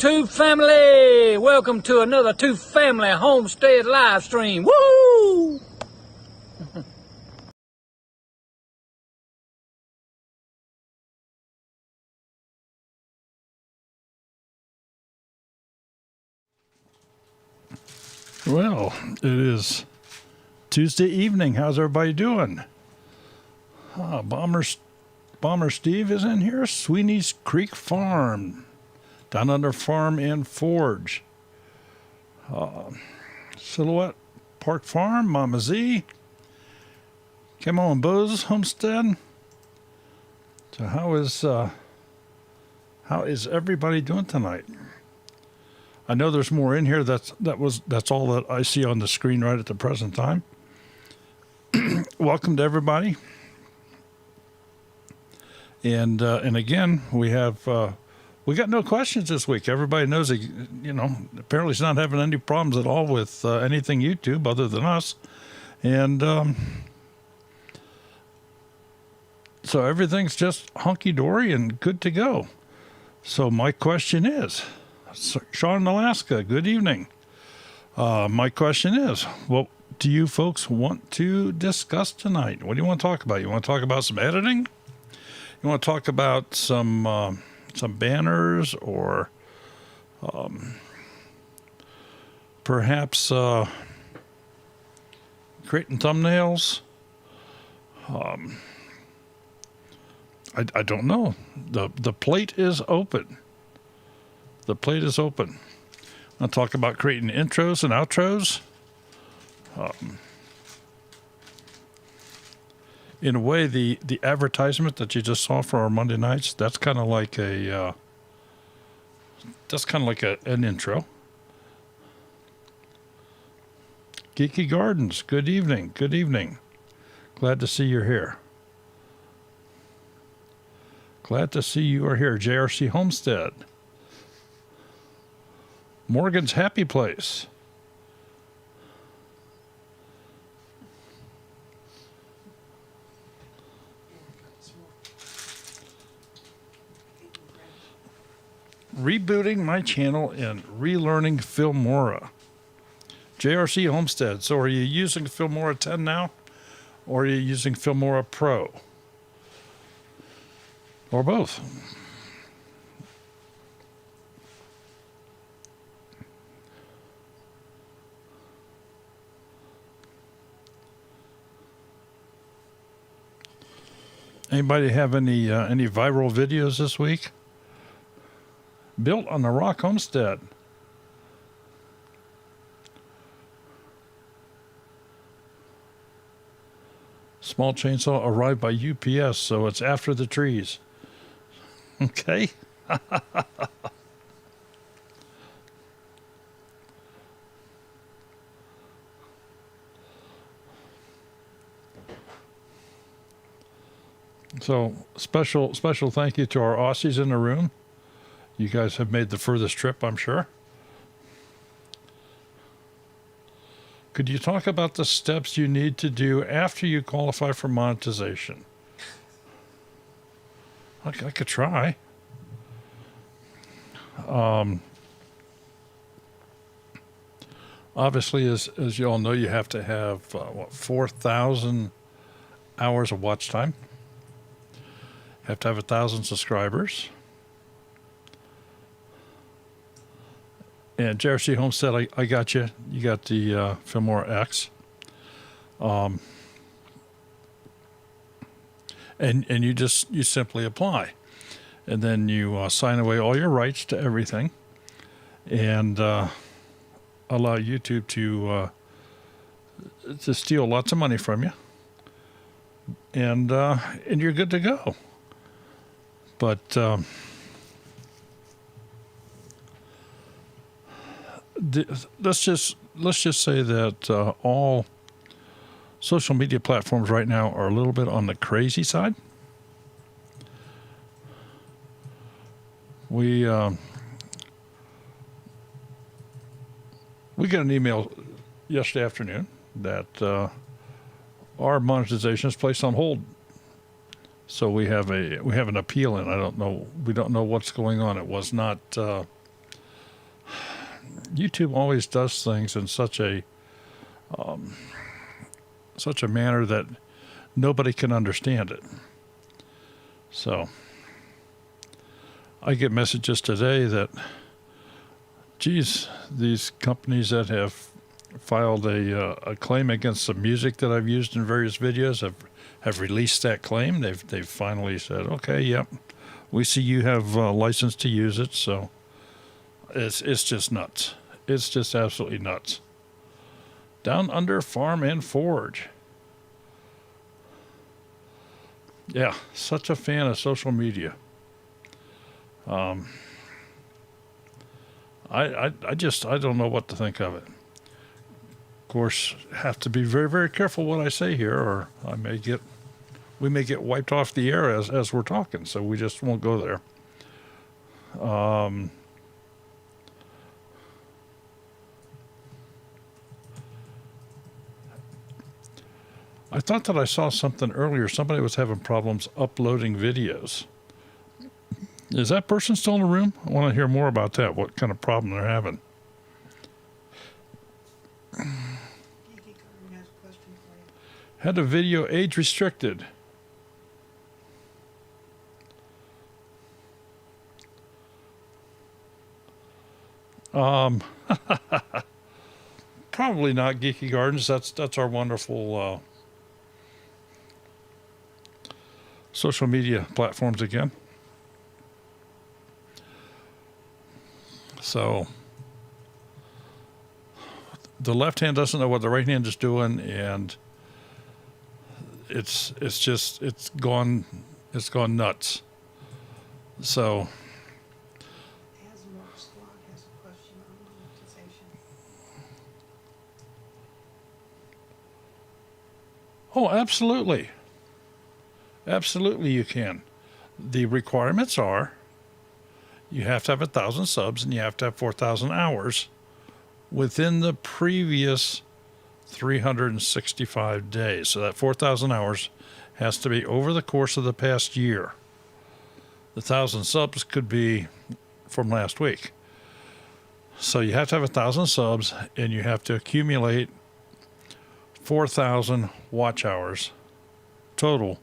YouTube family! Welcome to another Two Family Homestead live stream. Woo! Well, it is Tuesday evening. How's everybody doing? Bomber Steve is in here. Sweeney's Creek Farm, Down Under Farm and Forge. Silhouette Park Farm, Mama Z. Come on, Bose Homestead. So how is everybody doing tonight? I know there's more in here. That's all that I see on the screen right at the present time. Welcome to everybody. And again, we got no questions this week. Everybody knows that, apparently it's not having any problems at all with anything YouTube other than us. And so everything's just hunky-dory and good to go. So my question is, Sean in Alaska, good evening. My question is, what do you folks want to discuss tonight? What do you want to talk about? You want to talk about some editing? You want to talk about some banners, or perhaps creating thumbnails? I don't know. The plate is open. The plate is open. I'll talk about creating intros and outros. In a way, the advertisement that you just saw for our Monday nights, that's kind of like an intro. Geeky Gardens, good evening. Good evening. Glad to see you're here. Glad to see you are here. JRC Homestead. Morgan's Happy Place. Rebooting my channel and relearning Filmora. JRC Homestead. So are you using Filmora 10 now? Or are you using Filmora Pro? Or both? Anybody have any viral videos this week? Built on the Rock Homestead. Small chainsaw arrived by UPS, so it's after the trees. Okay. So special thank you to our Aussies in the room. You guys have made the furthest trip, I'm sure. Could you talk about the steps you need to do after you qualify for monetization? I could try. Obviously, as you all know, you have to have 4,000 hours of watch time. You have to have 1,000 subscribers. And JRC Homestead, I got you. You got the Filmora X. And you simply apply. And then you sign away all your rights to everything. And allow YouTube to steal lots of money from you. And you're good to go. But let's just say that all social media platforms right now are a little bit on the crazy side. We got an email yesterday afternoon that our monetization is placed on hold. So we have an appeal, and we don't know what's going on. It was not YouTube always does things in such a manner that nobody can understand it. So I get messages today that, geez, these companies that have filed a claim against the music that I've used in various videos have released that claim. They've finally said, okay, yep, we see you have a license to use it. So it's just nuts. It's just absolutely nuts. Down Under Farm and Forge. Yeah, such a fan of social media. I don't know what to think of it. Of course, have to be very, very careful what I say here, or we may get wiped off the air as we're talking. So we just won't go there. I thought that I saw something earlier. Somebody was having problems uploading videos. Is that person still in the room? I want to hear more about that. What kind of problem they're having? Had a video age restricted. Probably not Geeky Gardens. That's our wonderful social media platforms again. So the left hand doesn't know what the right hand is doing, and it's gone nuts. So oh, absolutely. Absolutely you can. The requirements are you have to have 1,000 subs and you have to have 4,000 hours within the previous 365 days. So that 4,000 hours has to be over the course of the past year. The 1,000 subs could be from last week. So you have to have 1,000 subs and you have to accumulate 4,000 watch hours total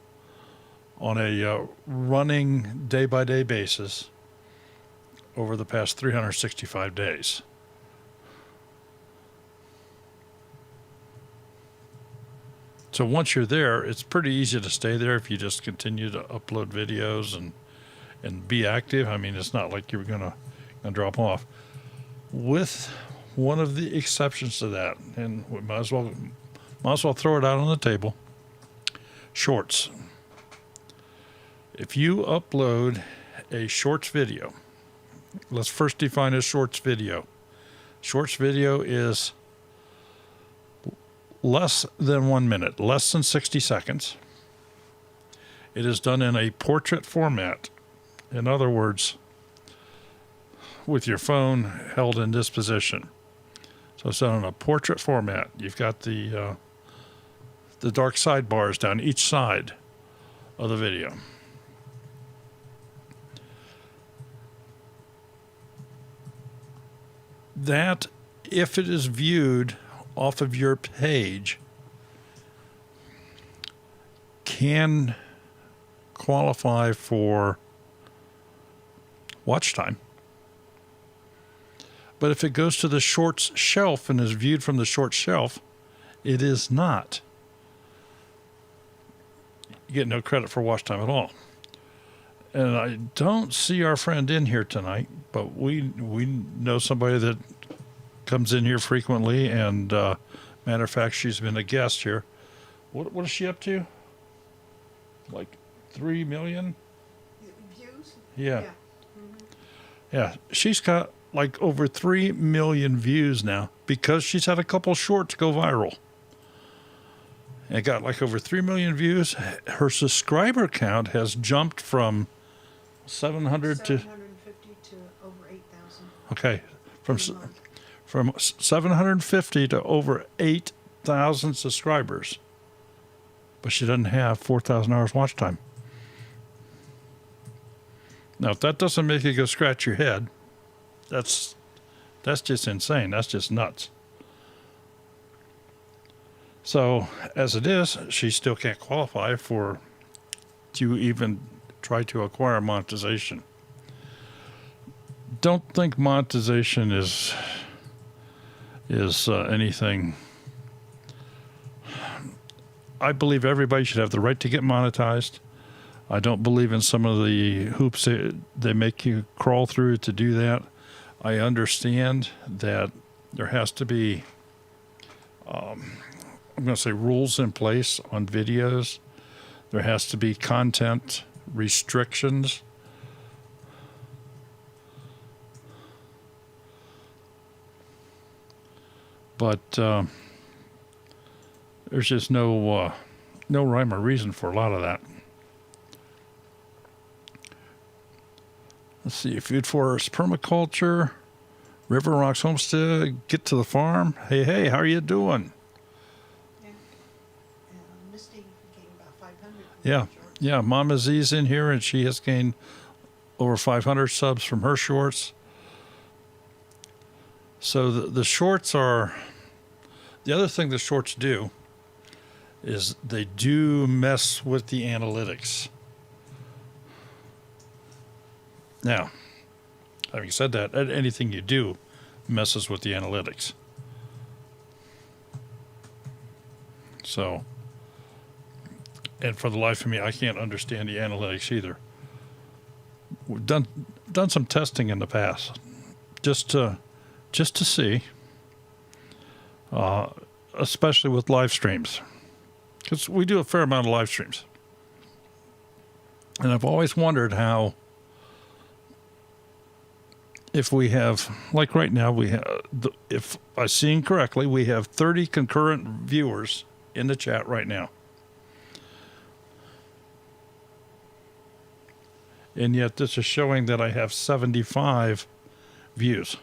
on a running day-by-day basis over the past 365 days. So once you're there, it's pretty easy to stay there if you just continue to upload videos and be active. I mean, it's not like you're gonna drop off. With one of the exceptions to that, and we might as well throw it out on the table. Shorts. If you upload a shorts video, let's first define a shorts video. Shorts video is less than 1 minute, less than 60 seconds. It is done in a portrait format. In other words, with your phone held in this position. So it's done in a portrait format. You've got the dark sidebars down each side of the video. That, if it is viewed off of your page, can qualify for watch time. But if it goes to the shorts shelf and is viewed from the shorts shelf, it is not. You get no credit for watch time at all. And I don't see our friend in here tonight, but we know somebody that comes in here frequently, and matter of fact, she's been a guest here. What is she up to? Like 3 million views? Yeah. Mm-hmm. Yeah, she's got like over 3 million views now because she's had a couple shorts go viral. It got like over 3 million views. Her subscriber count has jumped from 750 to over 8,000. Okay, from 750 to over 8,000 subscribers. But she doesn't have 4,000 hours watch time. Now, if that doesn't make you go scratch your head, that's That's just insane. That's just nuts. So as it is, she still can't qualify to even try to acquire monetization. Don't think monetization is anything. I believe everybody should have the right to get monetized. I don't believe in some of the hoops they make you crawl through to do that. I understand that there has to be, I'm going to say, rules in place on videos. There has to be content restrictions. But there's just no rhyme or reason for a lot of that. Let's see, food forest permaculture, River Rocks Homestead, get to the farm. Hey, how are you doing? Yeah. Misty gained about 500. Yeah, Mama Z's in here, and she has gained over 500 subs from her shorts. So the shorts are, the other thing the shorts do is they do mess with the analytics. Now, having said that, anything you do messes with the analytics. So, and for the life of me, I can't understand the analytics either. We've done some testing in the past, just to see, especially with live streams, because we do a fair amount of live streams, and I've always wondered how, if we have, like right now, we have, if I seen correctly, we have 30 concurrent viewers in the chat right now. And yet this is showing that I have 75 views.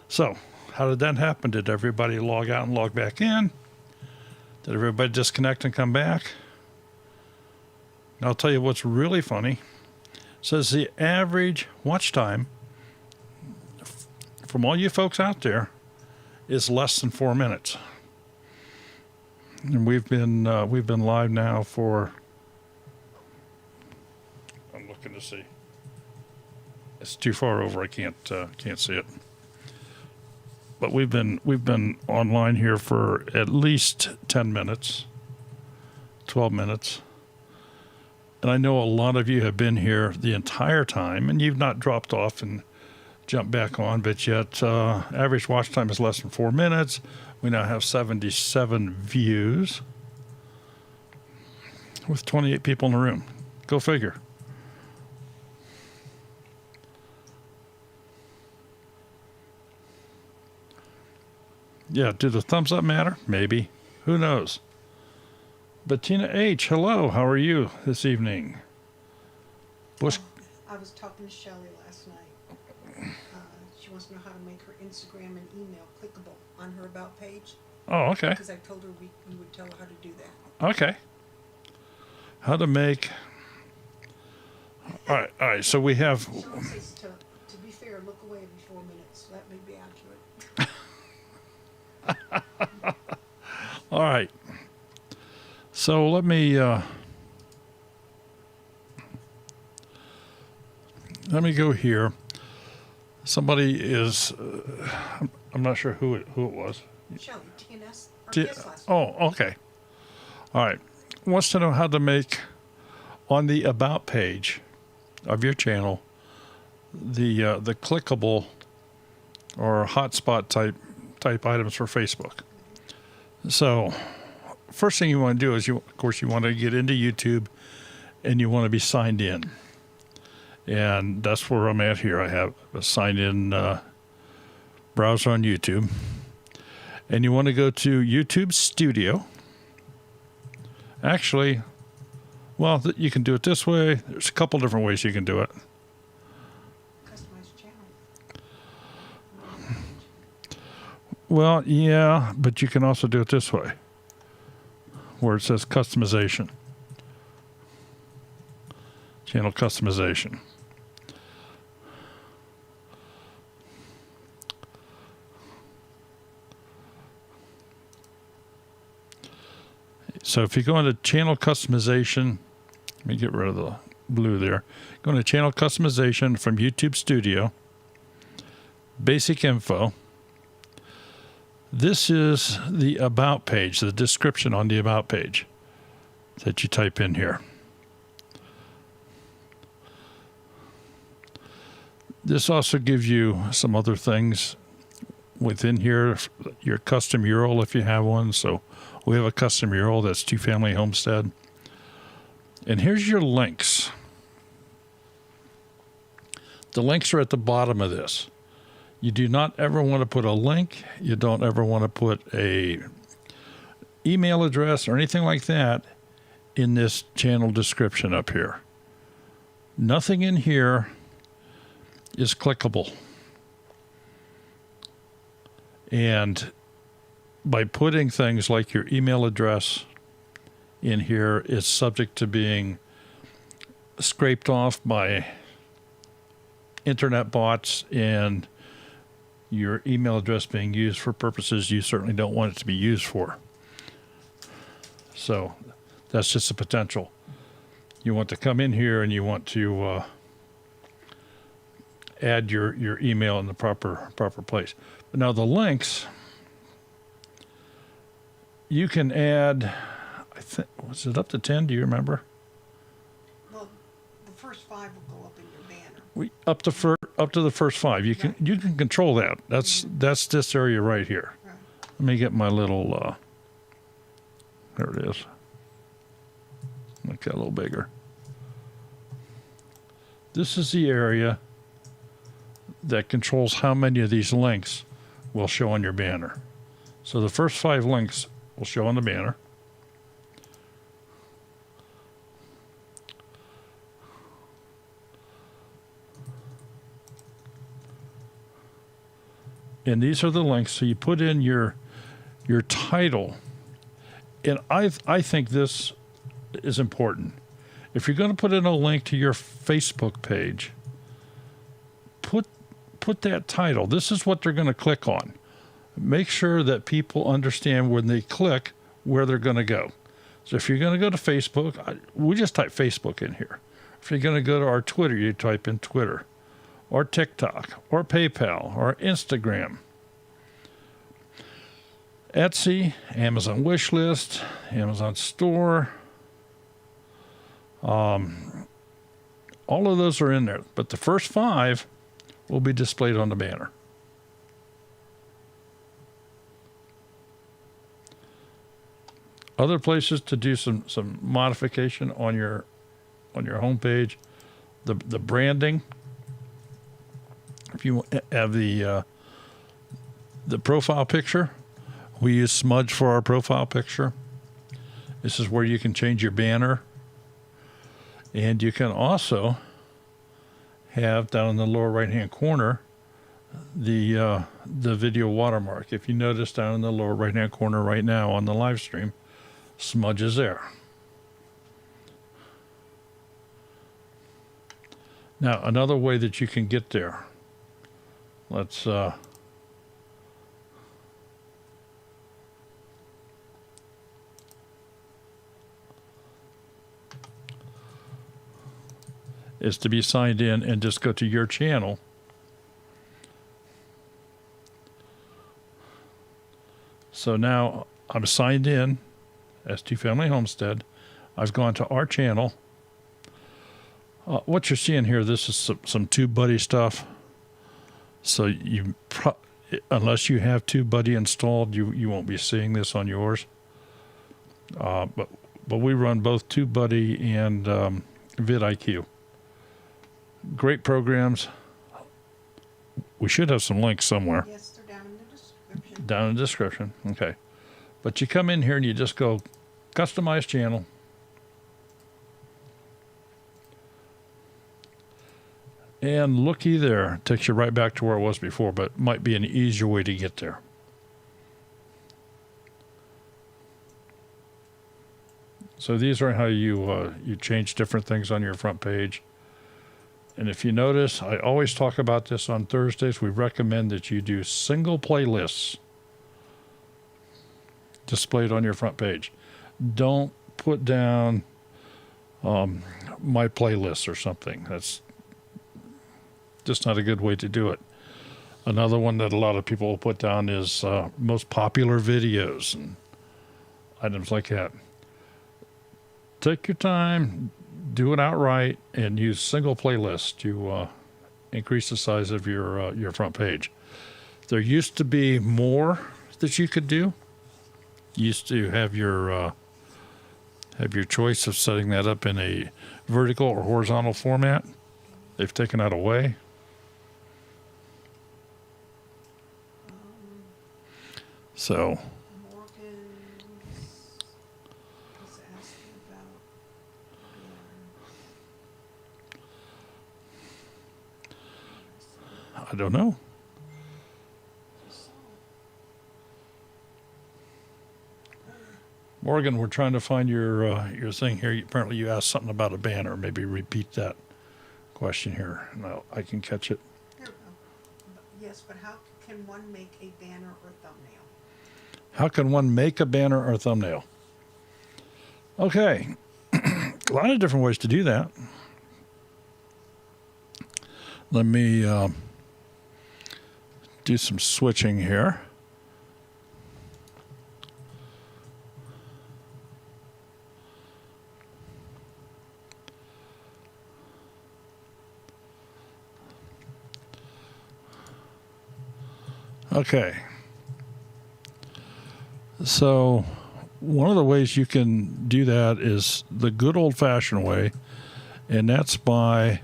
So, how did that happen? Did everybody log out and log back in? Did everybody disconnect and come back? And I'll tell you what's really funny. It says the average watch time from all you folks out there is less than 4 minutes. And we've been live now for, I'm looking to see. It's too far over. I can't see it. But we've been online here for at least 10 minutes, 12 minutes. And I know a lot of you have been here the entire time, and you've not dropped off and jumped back on, but yet average watch time is less than 4 minutes. We now have 77 views with 28 people in the room. Go figure. Yeah, do the thumbs up matter? Maybe. Who knows? Bettina H., hello. How are you this evening? Bush. I was talking to Shelley last night. She wants to know how to make her Instagram and email clickable on her About page. Oh, okay. Because I told her we would tell her how to do that. Okay. How to make... All right. So we have... Shelley says to be fair, look away every 4 minutes. That may be accurate. All right. So let me go here. Somebody is, I'm not sure who it was. Shelley, TNS, our guest last night. Oh, okay. All right. Wants to know how to make on the About page of your channel the clickable or hotspot type items for Facebook. So first thing you want to do is you want to get into YouTube and you want to be signed in. And that's where I'm at here. I have a signed in browser on YouTube. And you want to go to YouTube Studio. Actually, well, you can do it this way. There's a couple different ways you can do it. Customize channel. Well, yeah, but you can also do it this way, where it says customization. Channel customization. So if you go into channel customization, let me get rid of the blue there. Go into channel customization from YouTube Studio, basic info. This is the about page, the description on the about page that you type in here. This also gives you some other things within here, your custom URL if you have one. So we have a custom URL that's Two Family Homestead. And here's your links. The links are at the bottom of this. You do not ever want to put a link. You don't ever want to put a email address or anything like that in this channel description up here. Nothing in here is clickable. And by putting things like your email address in here, it's subject to being scraped off by internet bots and your email address being used for purposes you certainly don't want it to be used for. So that's just a potential. You want to come in here and you want to add your email in the proper place. But now the links, you can add, I think, was it up to 10? Do you remember? Well, the first 5 will go up in your banner. Up to the first 5. You can control that. That's this area right here. Right. Let me get my little. There it is. Make that a little bigger. This is the area that controls how many of these links will show on your banner. So the first 5 links will show on the banner. And these are the links. So you put in your title. And I think this is important. If you're going to put in a link to your Facebook page, put that title. This is what they're going to click on. Make sure that people understand when they click where they're going to go. So if you're going to go to Facebook, we just type Facebook in here. If you're going to go to our Twitter, you type in Twitter, or TikTok, or PayPal, or Instagram. Etsy, Amazon Wishlist, Amazon Store. All of those are in there, but the first 5 will be displayed on the banner. Other places to do some modification on your homepage, the branding. If you have the profile picture, we use Smudge for our profile picture. This is where you can change your banner. And you can also have down in the lower right-hand corner the video watermark. If you notice down in the lower right-hand corner right now on the live stream, Smudge is there. Now, another way that you can get there, let's is to be signed in and just go to your channel. So now I'm signed in as Two Family Homestead. I've gone to our channel. What you're seeing here, this is some TubeBuddy stuff. So you, unless you have TubeBuddy installed, you won't be seeing this on yours. But we run both TubeBuddy and vidIQ. Great programs. We should have some links somewhere. Yes, they're down in the description. Down in the description. Okay. But you come in here and you just go customize channel. And looky there. Takes you right back to where it was before, but might be an easier way to get there. So these are how you change different things on your front page. And if you notice, I always talk about this on Thursdays. We recommend that you do single playlists displayed on your front page. don't put down my playlist or something. That's just not a good way to do it. Another one that a lot of people will put down is most popular videos and items like that. Take your time, do it outright, and use single playlist to increase the size of your front page. There used to be more that you could do. You used to have your choice of setting that up in a vertical or horizontal format. They've taken that away. So Morgan was asking about I don't know. Morgan, we're trying to find your thing here. Apparently you asked something about a banner. Maybe repeat that question here. No, I can catch it. Here we go. Yes, but how can one make a banner or thumbnail? How can one make a banner or thumbnail? Okay. A lot of different ways to do that. Let me do some switching here. Okay. So one of the ways you can do that is the good old-fashioned way, and that's by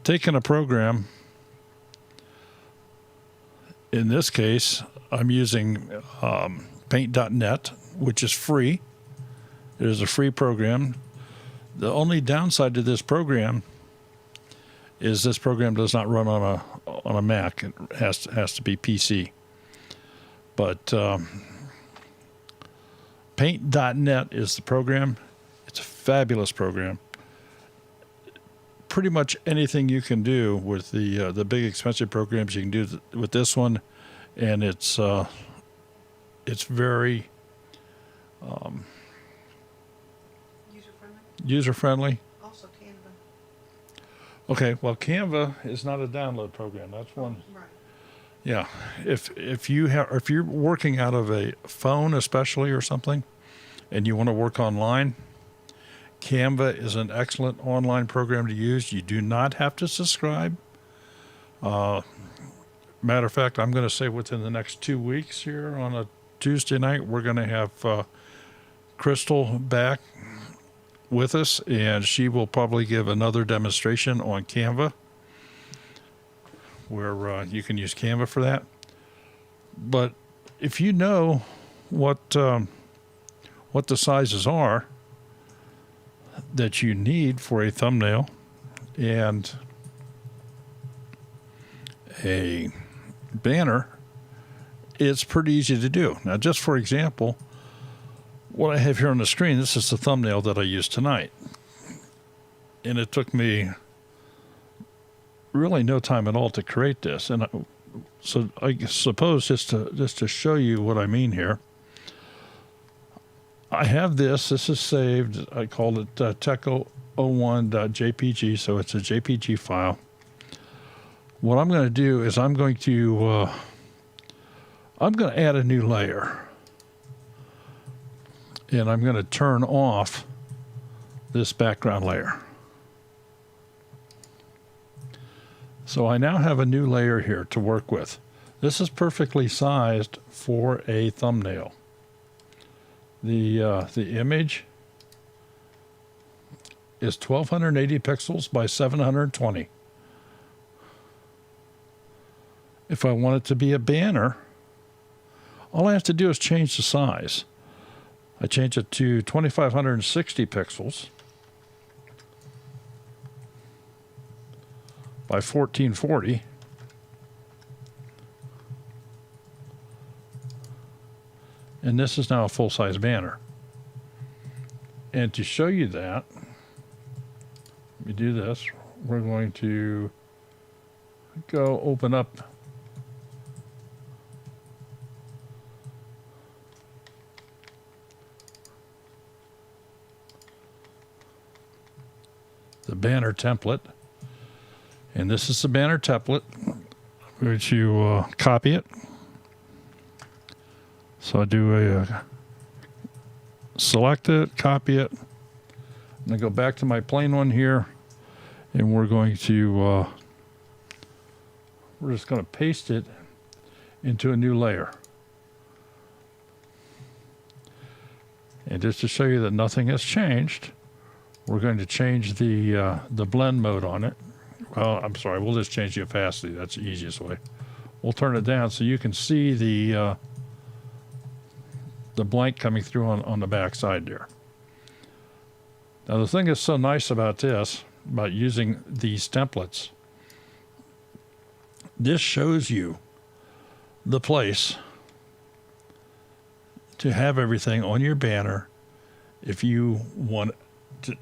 taking a program. In this case, I'm using paint.net, which is free. It is a free program. The only downside to this program is this program does not run on a Mac. It has to be PC. But paint.net is the program. It's a fabulous program. Pretty much anything you can do with the big expensive programs you can do with this one, and it's very user friendly. Also Canva. Okay, well, Canva is not a download program. That's one. Right. Yeah, if you're working out of a phone, especially or something, and you want to work online, Canva is an excellent online program to use. You do not have to subscribe. Matter of fact, I'm going to say within the next 2 weeks here on a Tuesday night, we're going to have Crystal back with us, and she will probably give another demonstration on Canva where you can use Canva for that. But if you know what the sizes are that you need for a thumbnail and a banner, it's pretty easy to do. Now, just for example, what I have here on the screen, this is the thumbnail that I used tonight. And it took me really no time at all to create this. And so I suppose just to show you what I mean here, I have this. This is saved. I called it techo01.jpg, so it's a JPG file. What I'm going to do is I'm going to add a new layer. And I'm going to turn off this background layer. So I now have a new layer here to work with. This is perfectly sized for a thumbnail. The image is 1280 pixels by 720. If I want it to be a banner, all I have to do is change the size. I change it to 2560 pixels by 1440. And this is now a full-size banner. And to show you that, let me do this. We're going to go open up the banner template. And this is the banner template. I'm going to copy it. So I do a select it, copy it, and I go back to my plain one here, and we're going to we're just going to paste it into a new layer. And just to show you that nothing has changed, we're going to change the blend mode on it. Well, I'm sorry, we'll just change the opacity. That's the easiest way. We'll turn it down so you can see the blank coming through on the back side there. Now, the thing that's so nice about this, about using these templates, this shows you the place to have everything on your banner if you want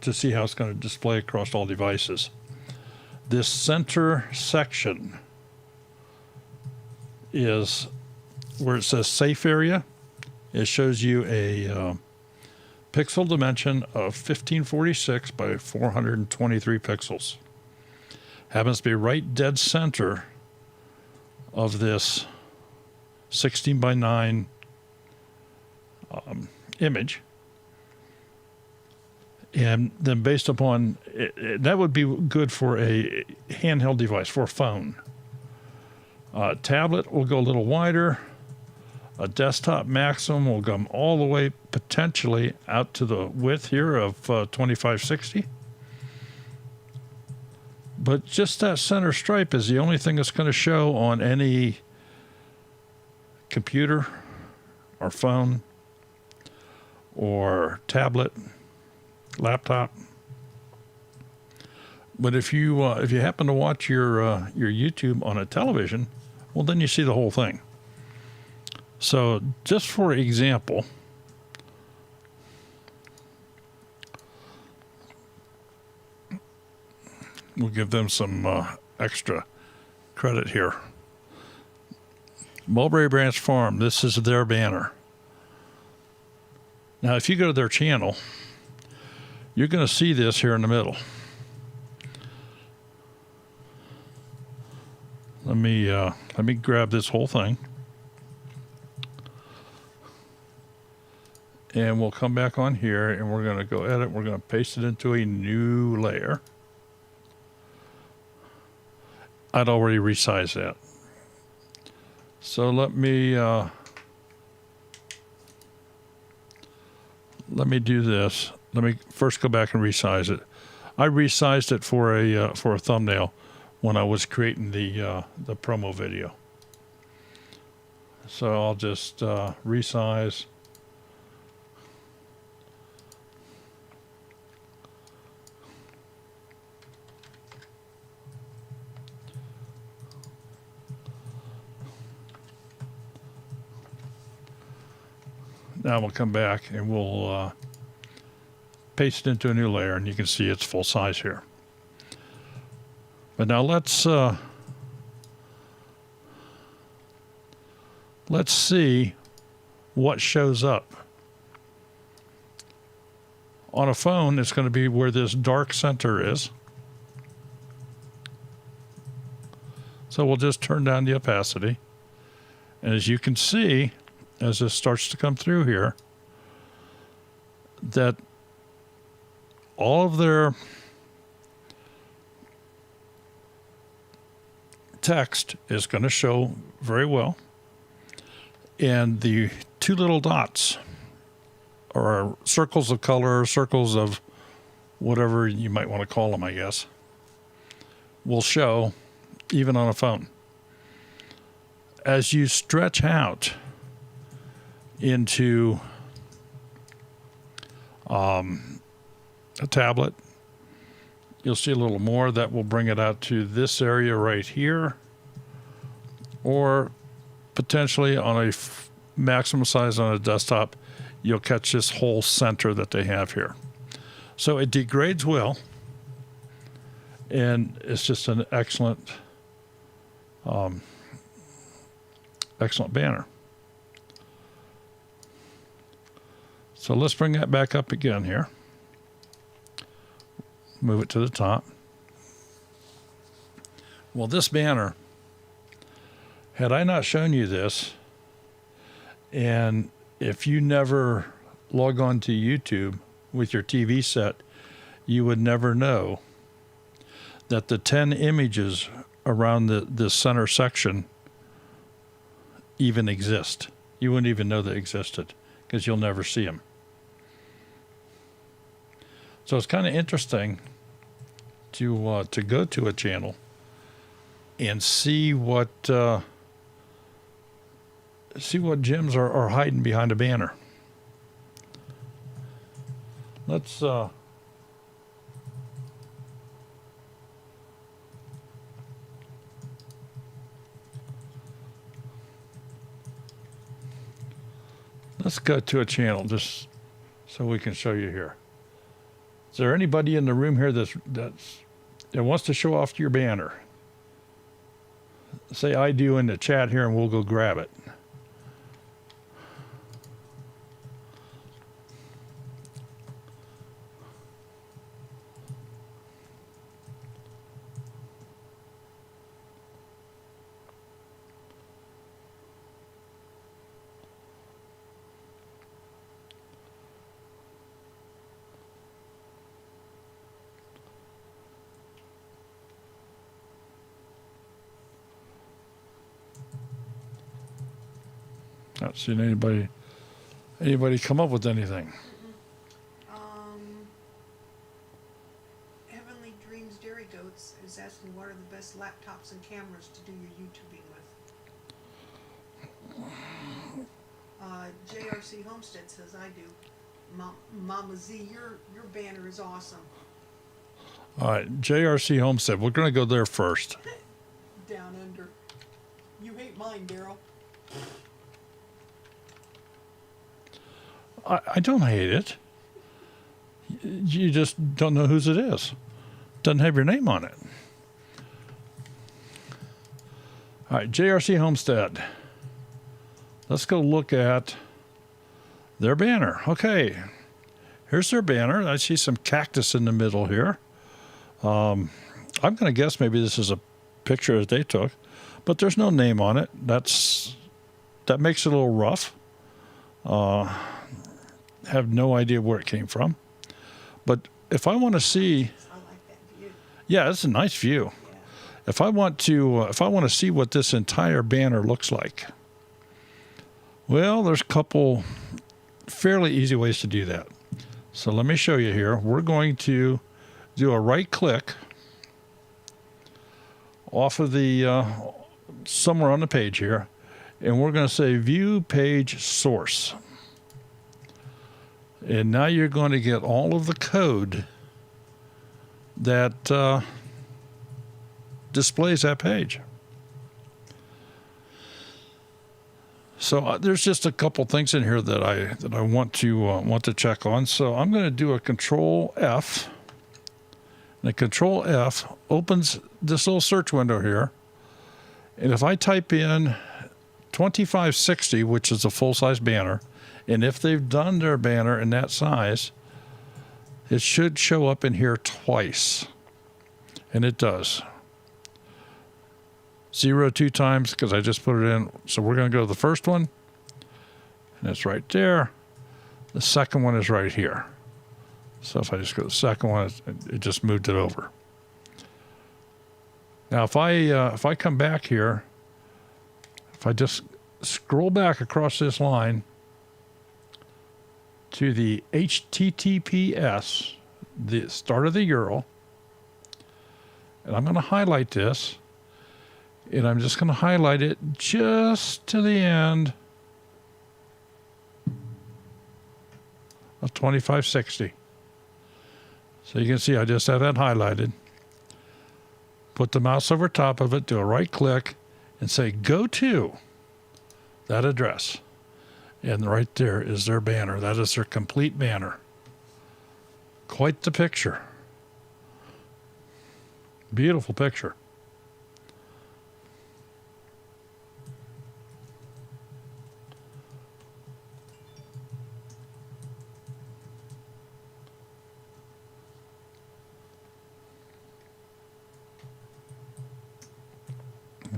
to see how it's going to display across all devices. This center section is where it says safe area. It shows you a pixel dimension of 1546 by 423 pixels. Happens to be right dead center of this 16 by 9 image. And then based upon it, that would be good for a handheld device, for a phone. Tablet will go a little wider. A desktop maximum will come all the way potentially out to the width here of 2560. But just that center stripe is the only thing that's going to show on any computer or phone or tablet, laptop. But if you happen to watch your YouTube on a television, well, then you see the whole thing. So just for example, we'll give them some extra credit here. Mulberry Branch Farm, this is their banner. Now, if you go to their channel, you're going to see this here in the middle. Let me grab this whole thing. And we'll come back on here and we're going to go edit. We're going to paste it into a new layer. I'd already resized that. So let me do this. Let me first go back and resize it. I resized it for a thumbnail when I was creating the promo video. So I'll just resize. Now we'll come back and we'll paste it into a new layer, and you can see it's full size here. But now let's see what shows up. On a phone, it's going to be where this dark center is. So we'll just turn down the opacity. And as you can see, as this starts to come through here, that all of their text is going to show very well. And the two little dots, or circles of color, circles of whatever you might want to call them, I guess, will show even on a phone. As you stretch out into a tablet, you'll see a little more. That will bring it out to this area right here, or potentially on a maximum size on a desktop, you'll catch this whole center that they have here. So it degrades well, and it's just an excellent banner. So let's bring that back up again here. Move it to the top. Well, this banner, had I not shown you this, and if you never log on to YouTube with your TV set, you would never know that the 10 images around the center section even exist. You wouldn't even know they existed because you'll never see them. So it's kind of interesting to go to a channel and see what gems are hiding behind a banner. Let's go to a channel just so we can show you here. Is there anybody in the room here that wants to show off your banner? Say I do in the chat here and we'll go grab it. Not seen anybody come up with anything. Heavenly Dreams Dairy Goats is asking what are the best laptops and cameras to do your YouTubing with. JRC Homestead says I do. Mama Z, your banner is awesome. All right, JRC Homestead. We're going to go there first. Down under. You hate mine, Daryl. I don't hate it. You just don't know whose it is. Doesn't have your name on it. All right, JRC Homestead. Let's go look at their banner. Okay, here's their banner. I see some cactus in the middle here. I'm going to guess maybe this is a picture that they took, but there's no name on it. That makes it a little rough. Have no idea where it came from. But if I want to see, I like that view. yeah, it's a nice view. Yeah. If I want to see what this entire banner looks like, well, there's a couple fairly easy ways to do that. So let me show you here. We're going to do a right click off of the somewhere on the page here, and we're going to say View Page Source. And now you're going to get all of the code that displays that page. So there's just a couple things in here that I want to check on. So I'm going to do a Control F. And a Control F opens this little search window here. And if I type in 2560, which is a full-size banner, and if they've done their banner in that size, it should show up in here twice. And it does. 0 2 times because I just put it in. So we're going to go to the first one. And it's right there. The second one is right here. So if I just go to the second one, it just moved it over. Now if I come back here, if I just scroll back across this line to the HTTPS, the start of the URL, and I'm going to highlight this, and I'm just going to highlight it just to the end of 2560. So you can see I just have that highlighted. Put the mouse over top of it, do a right click, and say go to that address. And right there is their banner. That is their complete banner. Quite the picture. Beautiful picture.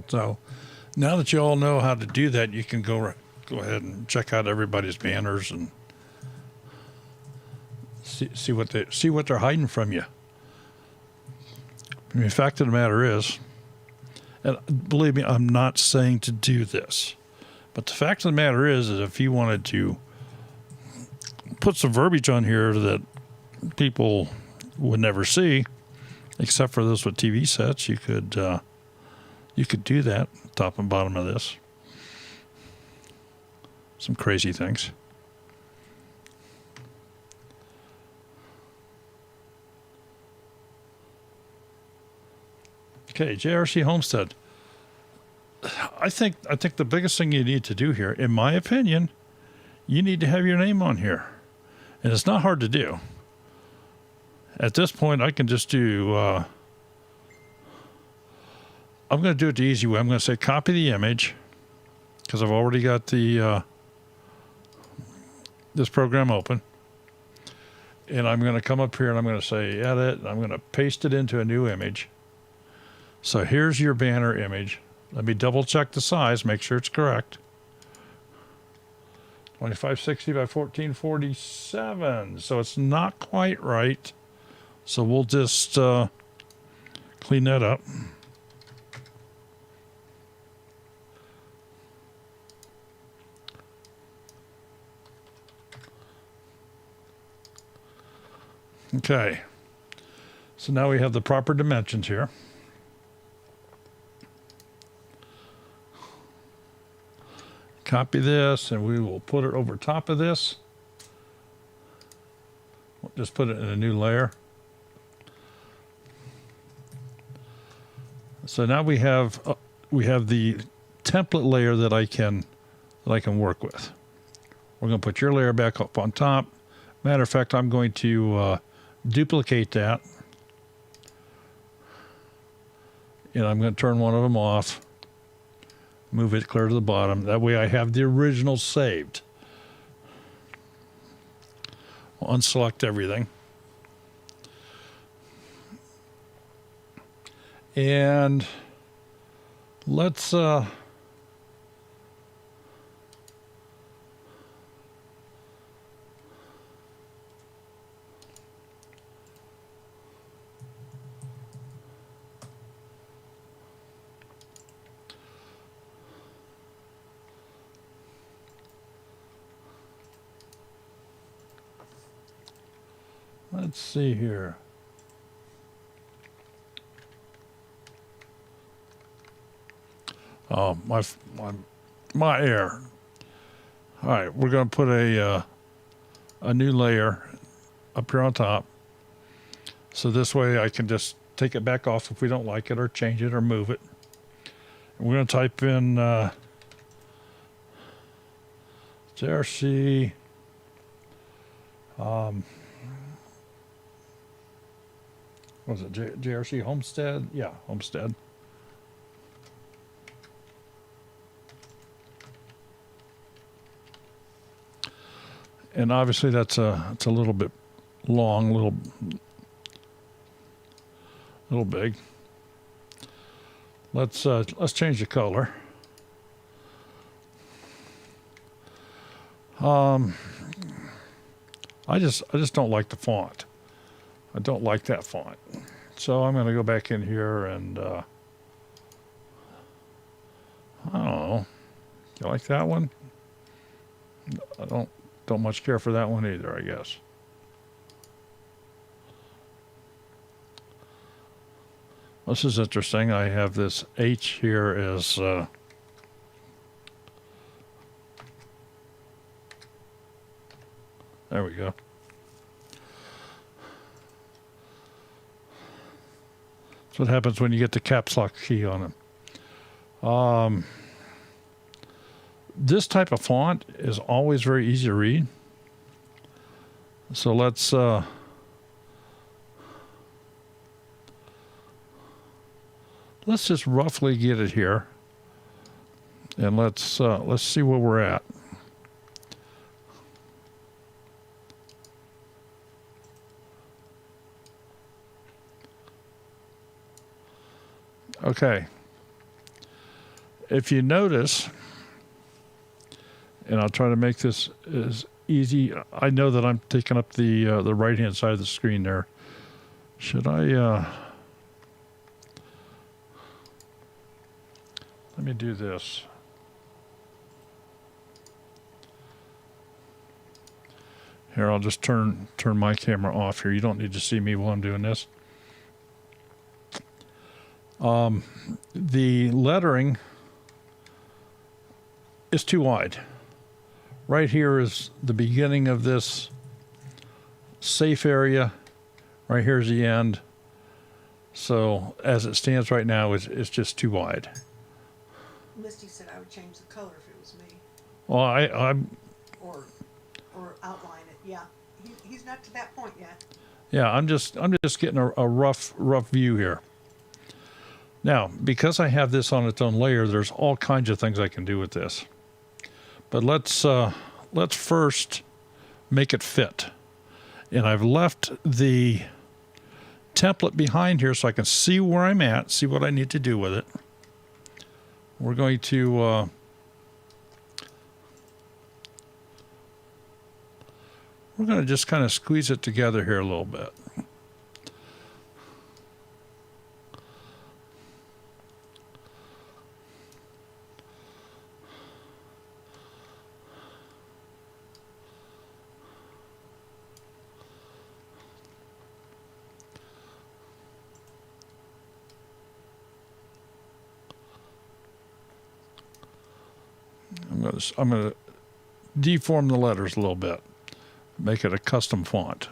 So now that you all know how to do that, you can go ahead and check out everybody's banners and see what they're hiding from you. I mean, the fact of the matter is, and believe me, I'm not saying to do this, but the fact of the matter is if you wanted to put some verbiage on here that people would never see, except for those with TV sets, you could do that, top and bottom of this. Some crazy things. Okay, JRC Homestead. I think the biggest thing you need to do here, in my opinion, you need to have your name on here. And it's not hard to do. At this point, I can just do, I'm going to do it the easy way. I'm going to say copy the image, because I've already got the this program open. And I'm going to come up here and I'm going to say edit, and I'm going to paste it into a new image. So here's your banner image. Let me double check the size, make sure it's correct. 2560 by 1447. So it's not quite right. So we'll just clean that up. Okay. So now we have the proper dimensions here. Copy this, and we will put it over top of this. We'll just put it in a new layer. So now we have the template layer that I can work with. We're going to put your layer back up on top. Matter of fact, I'm going to duplicate that, and I'm going to turn one of them off. Move it clear to the bottom. That way I have the original saved. We'll unselect everything. And let's see here. Oh, my error. All right, we're going to put a new layer up here on top. So this way I can just take it back off if we don't like it, or change it or move it. And we're going to type in JRC what was it, JRC Homestead? Yeah, Homestead. And obviously it's a little bit long, little big. Let's change the color. I just don't like the font. I don't like that font. So I'm going to go back in here and I don't know. You like that one? I don't much care for that one either, I guess. This is interesting. I have this H here as there we go. That's what happens when you get the caps lock key on them. This type of font is always very easy to read. So let's just roughly get it here, and let's see where we're at. Okay. if you notice, and I'll try to make this as easy. I know that I'm taking up the right-hand side of the screen there. Should I... let me do this. Here, I'll just turn my camera off here. You don't need to see me while I'm doing this. The lettering is too wide. Right here is the beginning of this safe area. Right here's the end. So as it stands right now, it's just too wide. Misty said I would change the color if it was me. Well, I'm Or outline it. Yeah, he's not to that point yet. yeah, I'm just getting a rough view here. Now, because I have this on its own layer, there's all kinds of things I can do with this. But let's first make it fit. And I've left the template behind here so I can see where I'm at, see what I need to do with it. We're going to just kind of squeeze it together here a little bit. I'm going to deform the letters a little bit, make it a custom font.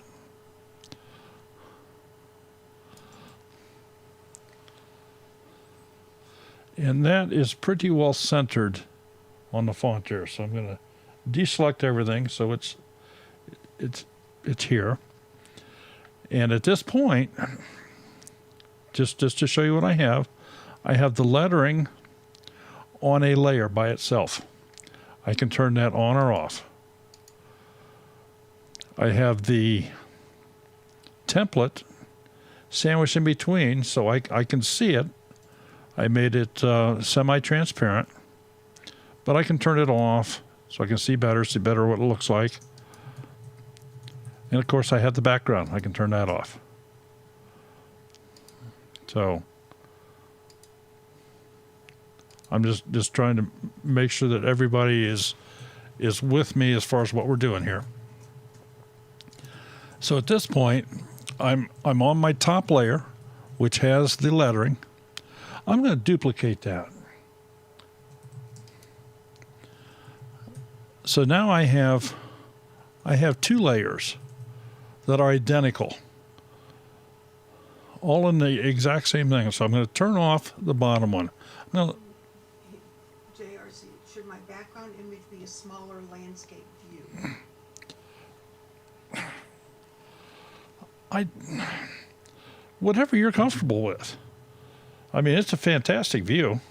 And that is pretty well centered on the font here. So I'm going to deselect everything so it's here. And at this point, just to show you what I have the lettering on a layer by itself. I can turn that on or off. I have the template sandwiched in between so I can see it. I made it semi-transparent, but I can turn it off so I can see better what it looks like. And of course I have the background. I can turn that off. So I'm just trying to make sure that everybody is with me as far as what we're doing here. So at this point, I'm on my top layer, which has the lettering. I'm going to duplicate that. So now I have two layers that are identical, all in the exact same thing. So I'm going to turn off the bottom one. Now, JRC, should my background image be a smaller landscape view? Whatever you're comfortable with. I mean, it's a fantastic view.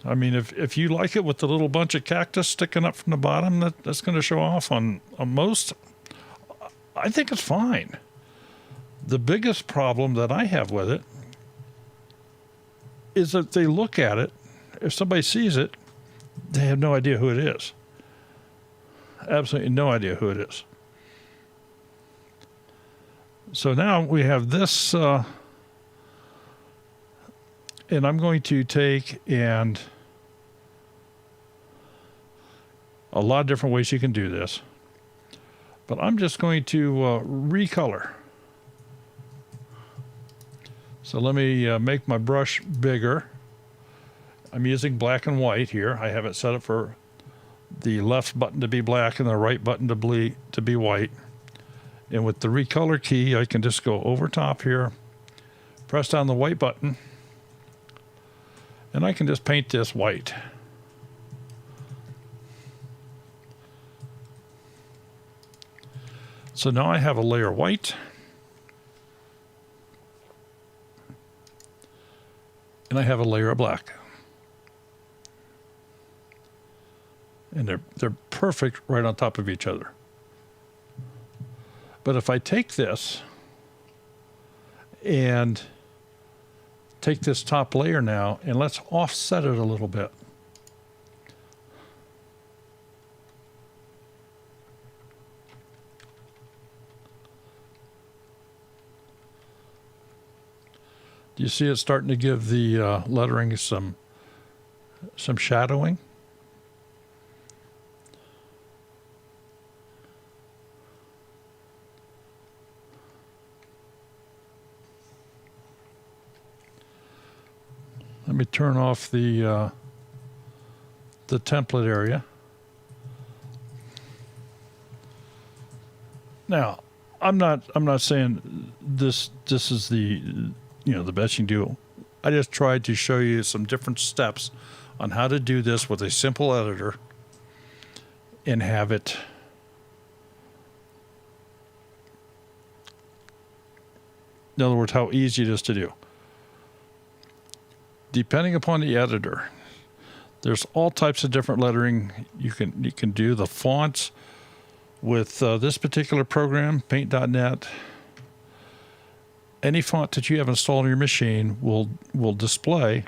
I mean, if you like it with the little bunch of cactus sticking up from the bottom, that's going to show off on most. I think it's fine. The biggest problem that I have with it is that they look at it. If somebody sees it, they have no idea who it is. Absolutely no idea who it is. So now we have this, and I'm going to take and a lot of different ways you can do this, but I'm just going to recolor. So let me make my brush bigger. I'm using black and white here. I have it set up for the left button to be black and the right button to be white. And with the recolor key, I can just go over top here, press down the white button, and I can just paint this white. So now I have a layer white, and I have a layer of black. And they're perfect right on top of each other. But if I take this and take this top layer now and let's offset it a little bit. Do you see it starting to give the lettering some shadowing? Let me turn off the template area. Now, I'm not saying this is the the best you can do. I just tried to show you some different steps on how to do this with a simple editor and have it in other words, how easy it is to do. Depending upon the editor, there's all types of different lettering you can do. The fonts with this particular program, Paint.net, any font that you have installed on your machine will display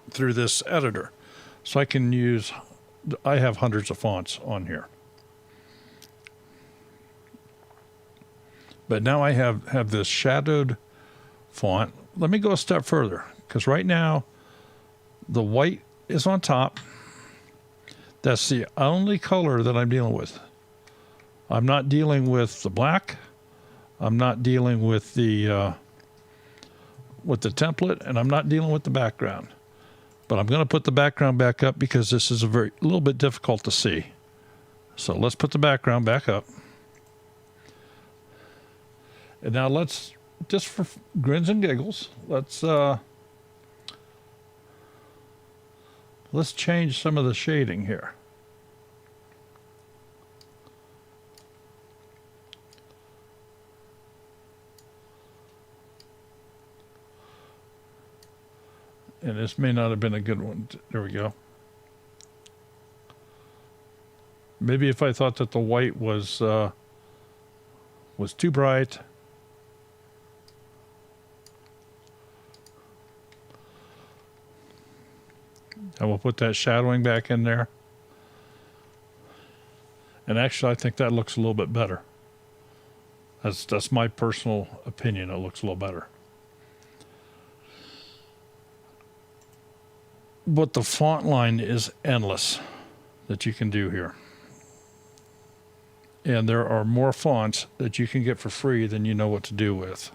through this editor. So I have hundreds of fonts on here. But now I have this shadowed font. Let me go a step further, because right now the white is on top. That's the only color that I'm dealing with. I'm not dealing with the black. I'm not dealing with the template, and I'm not dealing with the background. But I'm going to put the background back up because this is a little bit difficult to see. So let's put the background back up. And now let's, just for grins and giggles, let's change some of the shading here. And this may not have been a good one. There we go. Maybe if I thought that the white was too bright. I will put that shadowing back in there. And actually, I think that looks a little bit better. That's my personal opinion. It looks a little better. But the font line is endless that you can do here. And there are more fonts that you can get for free than you know what to do with.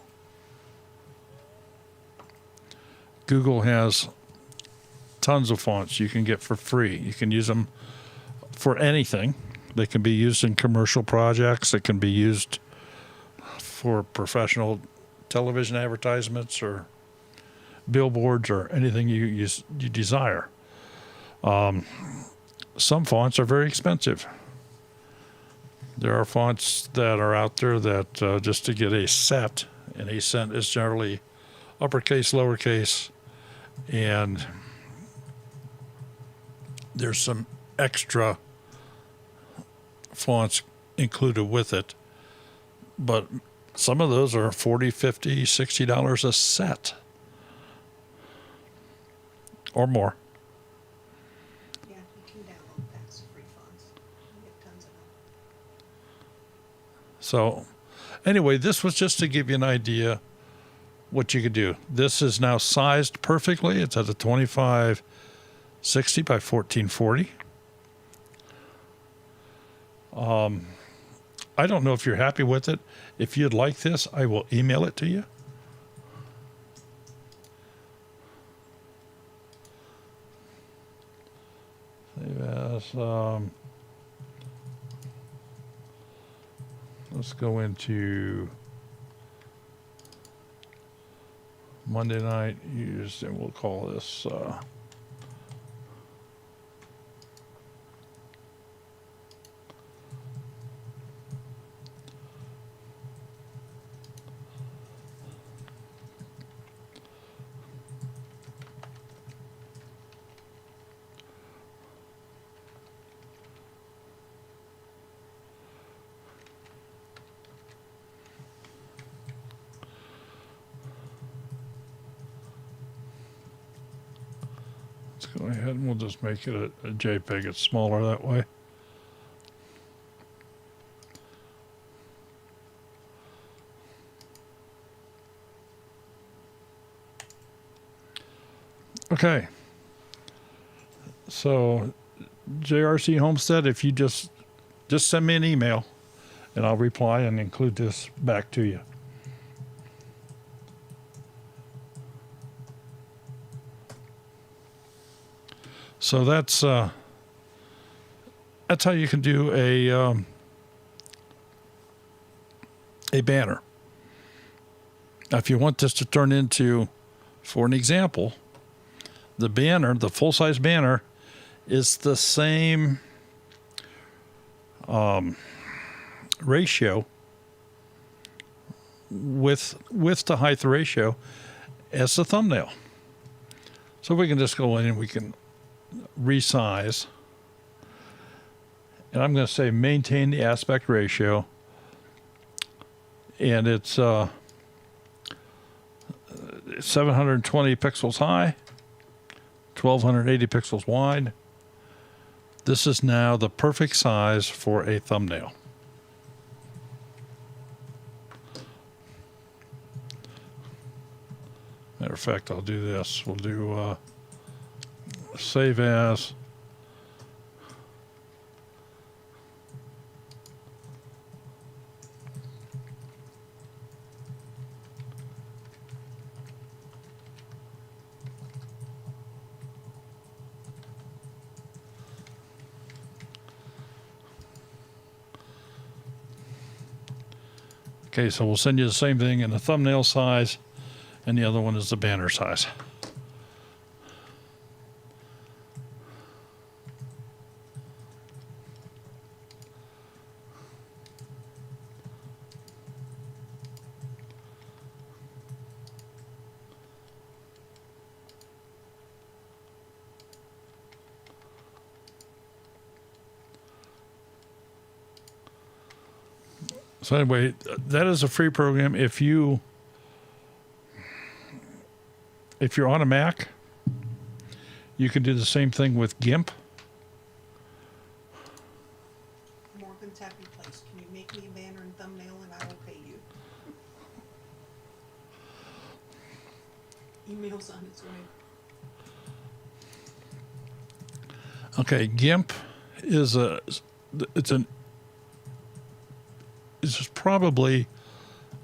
Google has tons of fonts you can get for free. You can use them for anything. They can be used in commercial projects. They can be used for professional television advertisements or billboards or anything you desire. Some fonts are very expensive. There are fonts that are out there that just to get a set, and a set is generally uppercase, lowercase, and there's some extra fonts included with it, but some of those are $40, $50, $60 a set or more. Yeah, you can download packs of free fonts. You get tons of them. So anyway, this was just to give you an idea what you could do. This is now sized perfectly. It's at a 2560 by 1440. I don't know if you're happy with it. If you'd like this, I will email it to you. Let's go into Monday night used, and we'll call this Let's go ahead and we'll just make it a JPEG. It's smaller that way. Okay. So, JRC Homestead, if you just send me an email and I'll reply and include this back to you. So that's how you can do a banner. Now, if you want this to turn into, for an example, the banner, the full-size banner, is the same ratio width to height ratio as the thumbnail. So we can just go in and we can resize. And I'm going to say maintain the aspect ratio. And it's 720 pixels high, 1280 pixels wide. This is now the perfect size for a thumbnail. Matter of fact, I'll do this. We'll do save as. Okay, so we'll send you the same thing in the thumbnail size, and the other one is the banner size. So anyway, that is a free program. If you're on a Mac, you can do the same thing with GIMP. Morgan's Happy Place. Can you make me a banner and thumbnail and I will pay you? Email's on its way. Okay, GIMP is it's probably,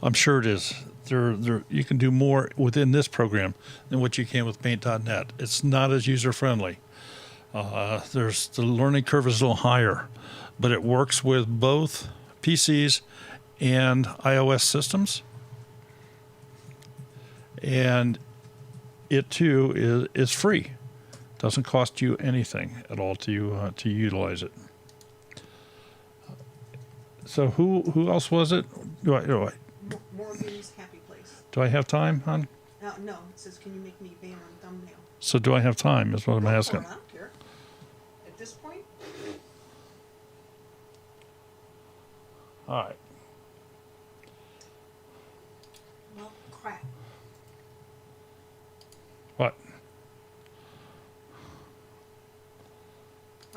I'm sure it is. You can do more within this program than what you can with Paint.net. It's not as user friendly. The learning curve is a little higher, but it works with both PCs and iOS systems. And it too is free. Doesn't cost you anything at all to utilize it. So who else was it? Morgan's Happy Place. Do I have time, hon? No, it says, can you make me a banner and thumbnail? So do I have time is what I'm Go for asking. it, I don't care. At this point, All right. well, crap. What?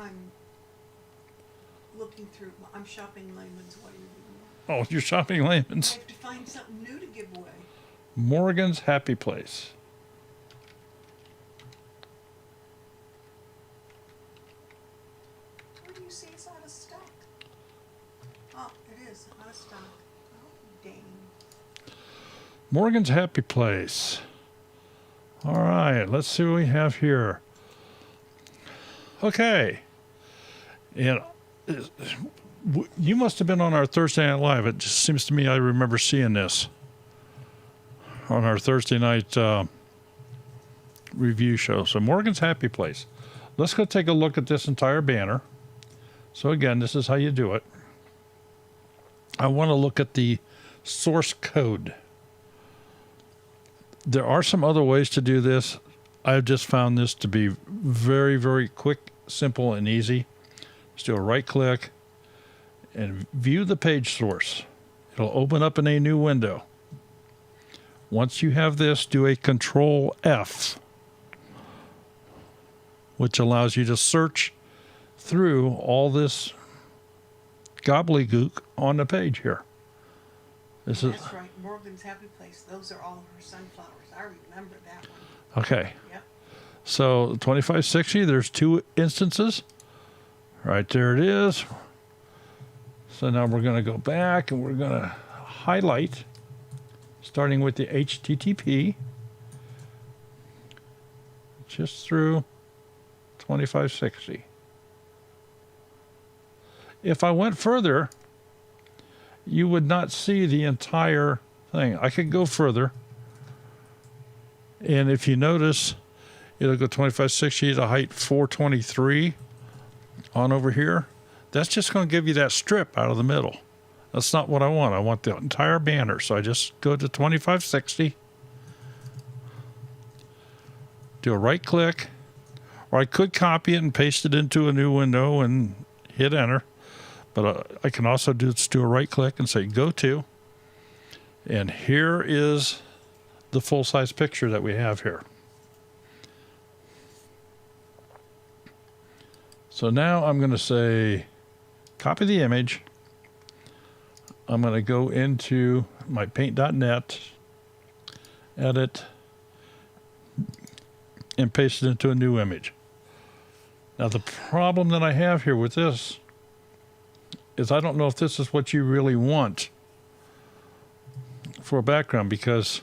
I'm looking through, I'm shopping Layman's while you're doing Oh, you're shopping that. I Layman's. have to find something new to give away. Morgan's Happy Place. Where do you see it's out of stock? Oh, it is out of stock. Oh, dang. Morgan's Happy Place. All right, let's see what we have here. Okay. And you must have been on our Thursday Night Live. It just seems to me I remember seeing this on our Thursday night review show. So Morgan's Happy Place. Let's go take a look at this entire banner. So again, this is how you do it. I want to look at the source code. There are some other ways to do this. I've just found this to be very, very quick, simple, and easy. Just do a right click and view the page source. It'll open up in a new window. Once you have this, do a Control F. which allows you to search through all this gobbledygook on the page here. This is That's right, Morgan's Happy Place. Those are all of her sunflowers. I remember that one. okay. Yep. So 2560, there's 2 instances. Right there it is. So now we're going to go back and we're going to highlight, starting with the HTTP, just through 2560. If I went further, you would not see the entire thing. I could go further. And if you notice, it'll go 2560 to height 423 on over here. That's just going to give you that strip out of the middle. That's not what I want. I want the entire banner. So I just go to 2560, do a right click, or I could copy it and paste it into a new window and hit enter. But I can also just do a right click and say go to. And here is the full-size picture that we have here. So now I'm going to say copy the image. I'm going to go into my paint.net, edit, and paste it into a new image. Now the problem that I have here with this is I don't know if this is what you really want for a background, because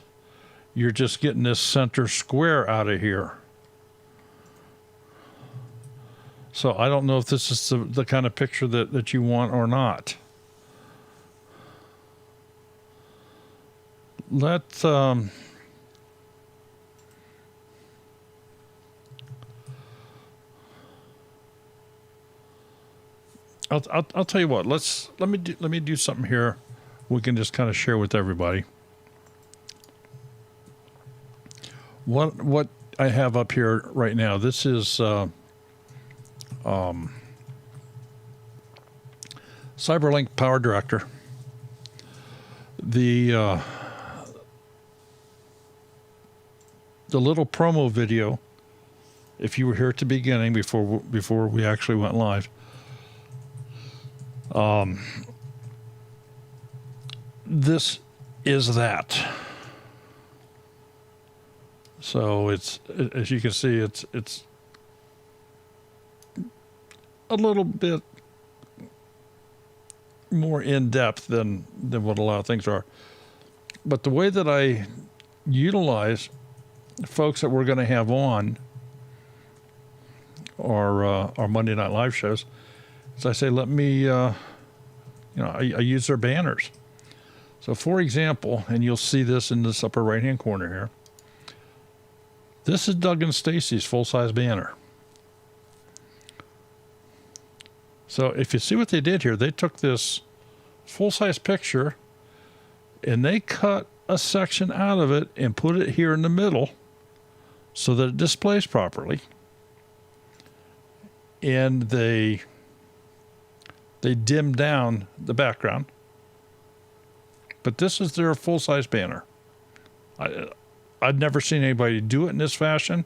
you're just getting this center square out of here. So I don't know if this is the kind of picture that you want or not. I'll tell you what. Let me do something here. We can just kind of share with everybody. What I have up here right now. This is Cyberlink Power Director. The little promo video, if you were here at the beginning before we actually went live, this is that. So it's, as you can see, it's a little bit more in depth than what a lot of things are. But the way that I utilize folks that we're going to have on our Monday Night Live shows is I say, let me, I use their banners. So for example, and you'll see this in this upper right-hand corner here, this is Doug and Stacy's full-size banner. So if you see what they did here, they took this full-size picture and they cut a section out of it and put it here in the middle so that it displays properly. And they dim down the background. But this is their full-size banner. I've never seen anybody do it in this fashion.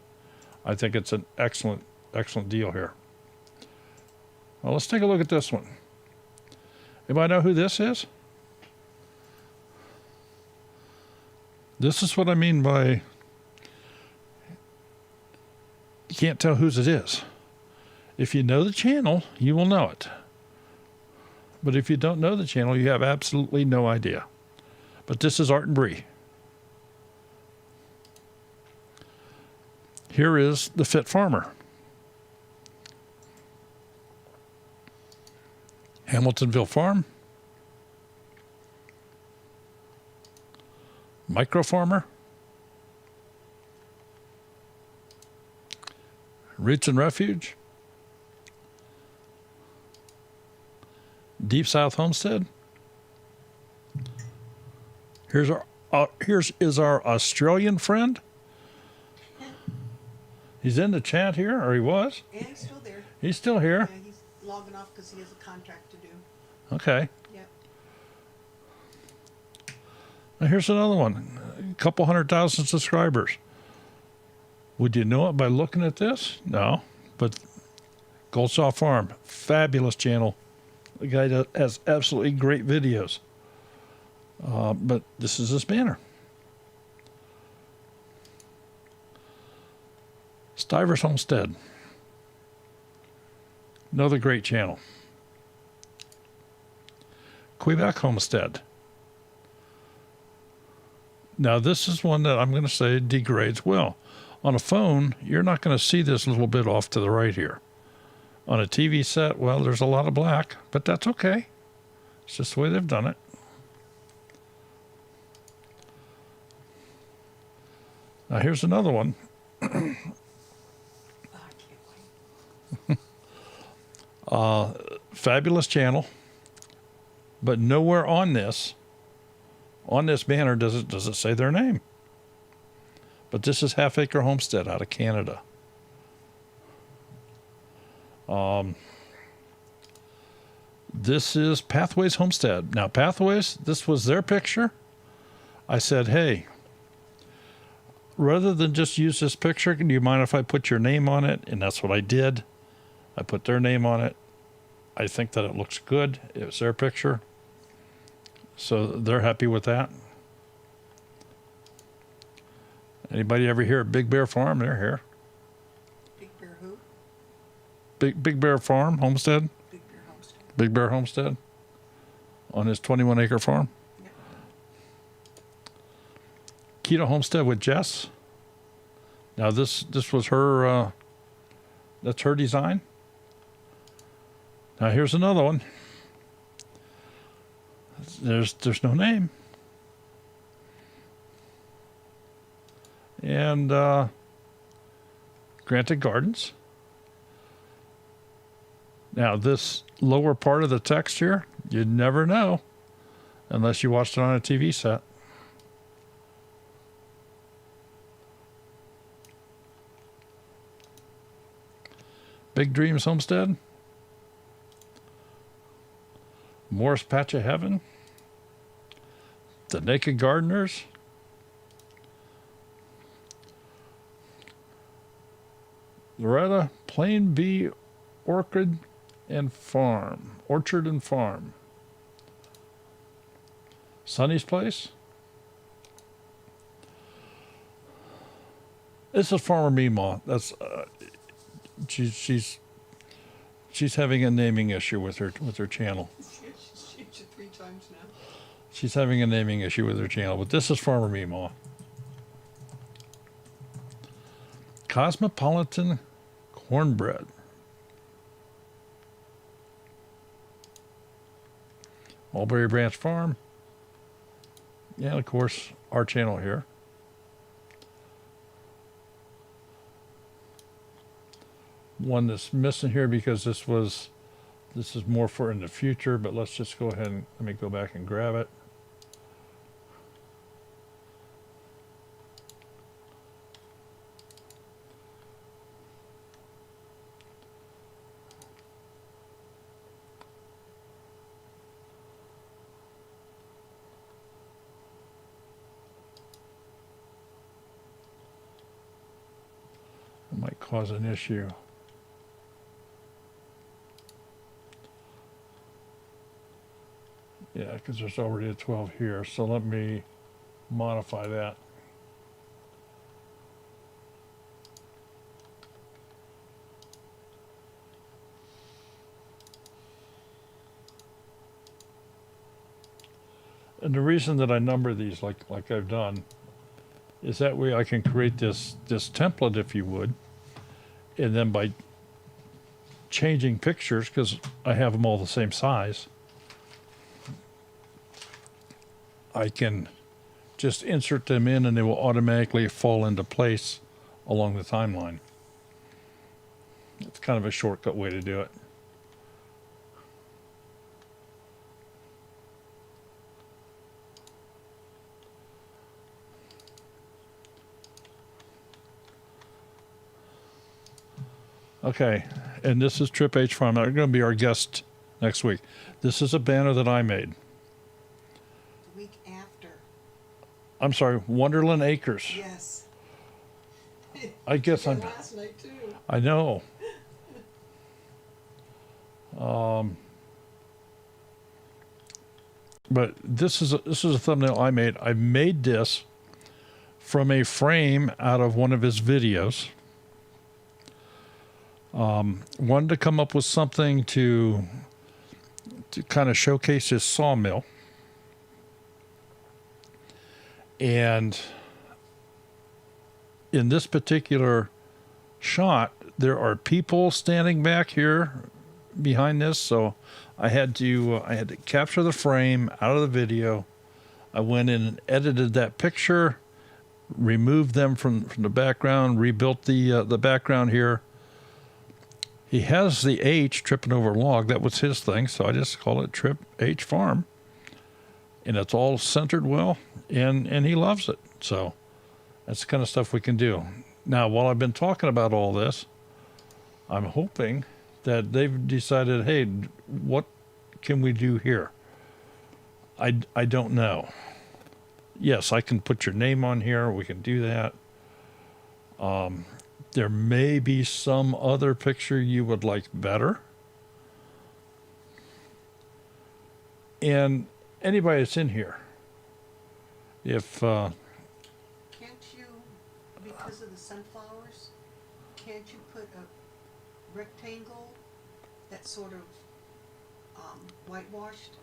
I think it's an excellent, excellent deal here. Well, let's take a look at this one. Anybody know who this is? This is what I mean by you can't tell whose it is. If you know the channel, you will know it. But if you don't know the channel, you have absolutely no idea. But this is Art and Bree. Here is the Fit Farmer. Hamiltonville Farm. Micro Farmer. Roots and Refuge. Deep South Homestead. Here's our Australian friend. He's in the chat here, or he was. And he's still there. He's still here. Yeah, he's logging off because he has a contract to do. Okay. Yep. Now here's another one. A couple 100,000 subscribers. Would you know it by looking at this? No. But Goldsaw Farm, fabulous channel. The guy has absolutely great videos. But this is his banner. Stivers Homestead. Another great channel. Quebec Homestead. Now, this is one that I'm going to say degrades well. On a phone, you're not going to see this little bit off to the right here. On a TV set, well, there's a lot of black, but that's okay. It's just the way they've done it. Now, here's another one. Oh, I can't wait. Fabulous channel, but nowhere on this banner does it say their name. But this is Half Acre Homestead out of Canada. This is Pathways Homestead. Now, Pathways, this was their picture. I said, hey, rather than just use this picture, do you mind if I put your name on it? And that's what I did. I put their name on it. I think that it looks good. It was their picture. So they're happy with that. Anybody ever hear of Big Bear Farm? They're here. Big Bear who? Big Bear Farm Homestead. Big Bear Homestead. Big Bear Homestead on his 21-acre farm. Yep. Keto Homestead with Jess. Now this was her. That's her design. Now here's another one. There's no name. And Granted Gardens. Now this lower part of the text here, you'd never know unless you watched it on a TV set. Big Dreams Homestead. Morris Patch of Heaven. The Naked Gardeners. Loretta Plain Bee Orchard and Farm. Sunny's Place. This is Farmer Meemaw. That's she's having a naming issue with her channel. She's changed it 3 times now. She's having a naming issue with her channel, but this is Farmer Meemaw. Cosmopolitan Cornbread. Mulberry Branch Farm. Yeah, of course, our channel here. One that's missing here because this is more for in the future, but let's just go ahead and let me go back and grab it. It might cause an issue. Yeah, because there's already a 12 here, so let me modify that. And the reason that I number these like I've done is that way I can create this template, if you would, and then by changing pictures, because I have them all the same size, I can just insert them in and they will automatically fall into place along the timeline. It's kind of a shortcut way to do it. Okay, and this is Trip H Farm. They're going to be our guest next week. This is a banner that I made. The week after. I'm sorry, Wonderland Acres. Yes. I guess And I'm. last night too. I know. But this is a thumbnail I made. I made this from a frame out of one of his videos. Wanted to come up with something to kind of showcase his sawmill. And in this particular shot, there are people standing back here behind this, so I had to capture the frame out of the video. I went in and edited that picture, removed them from the background, rebuilt the background here. He has the H, tripping over log. That was his thing, so I just call it Trip H Farm. And it's all centered well, and he loves it. So that's the kind of stuff we can do. Now, while I've been talking about all this, I'm hoping that they've decided, hey, what can we do here? I don't know. Yes, I can put your name on here. We can do that. There may be some other picture you would like better. And anybody that's in here, if Can't you, because of the sunflowers, can't you put a rectangle that's sort of whitewashed?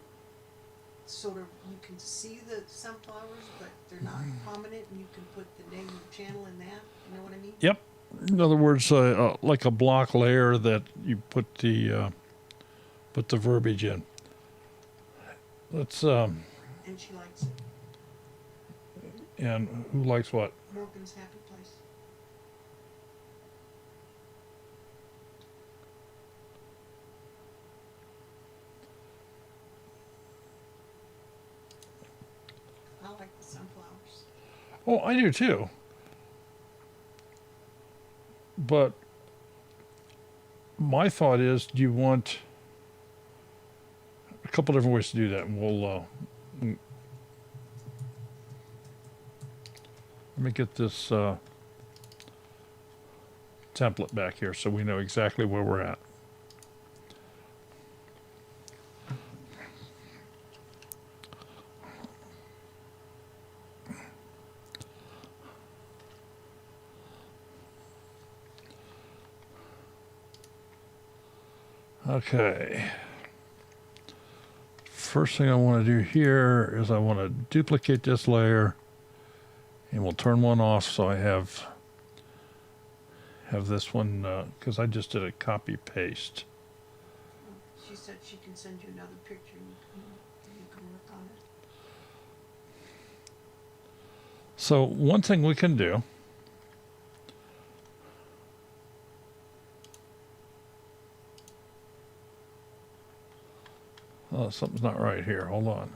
Sort of, you can see the sunflowers, but they're not prominent, and you can put the name of the channel in that. You know what I mean? Yep. In other words, like a block layer that you put the verbiage in. Let's And she likes it. and who likes what? Morgan's Happy Place. I like the sunflowers. Oh, I do too. But my thought is, do you want a couple different ways to do that? And we'll let me get this template back here so we know exactly where we're at. Okay. First thing I want to do here is I want to duplicate this layer, and we'll turn one off so I have this one, because I just did a copy paste. She said she can send you another picture and you can work on it. So one thing we can do, oh, something's not right here. Hold on.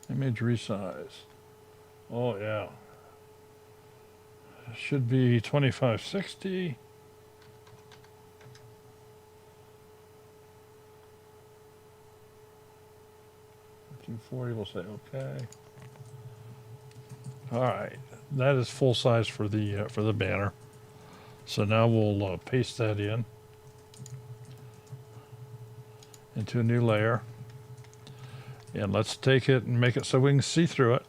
Image resize. Oh, yeah. It should be 2560. We'll say okay. All right, that is full size for the banner. So now we'll paste that into a new layer, and let's take it and make it so we can see through it.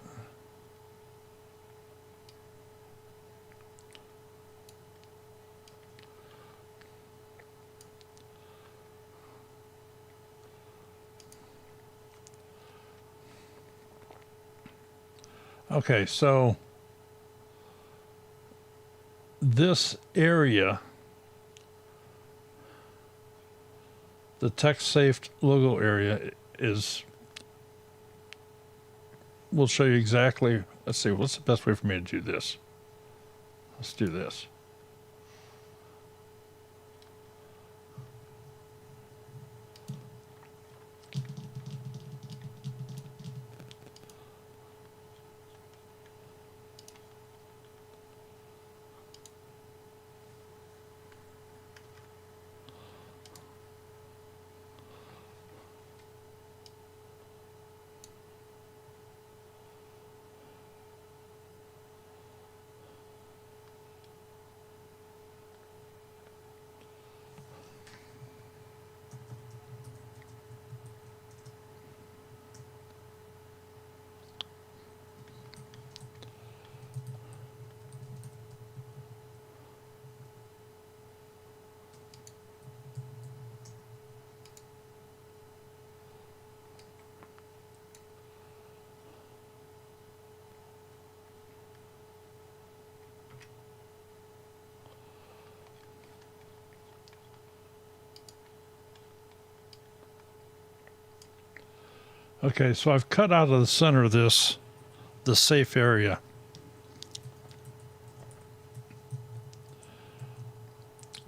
Okay, so this area, the text safe logo area, is, we'll show you exactly. Let's see, what's the best way for me to do this? Let's do this. Okay, so I've cut out of the center of this the safe area.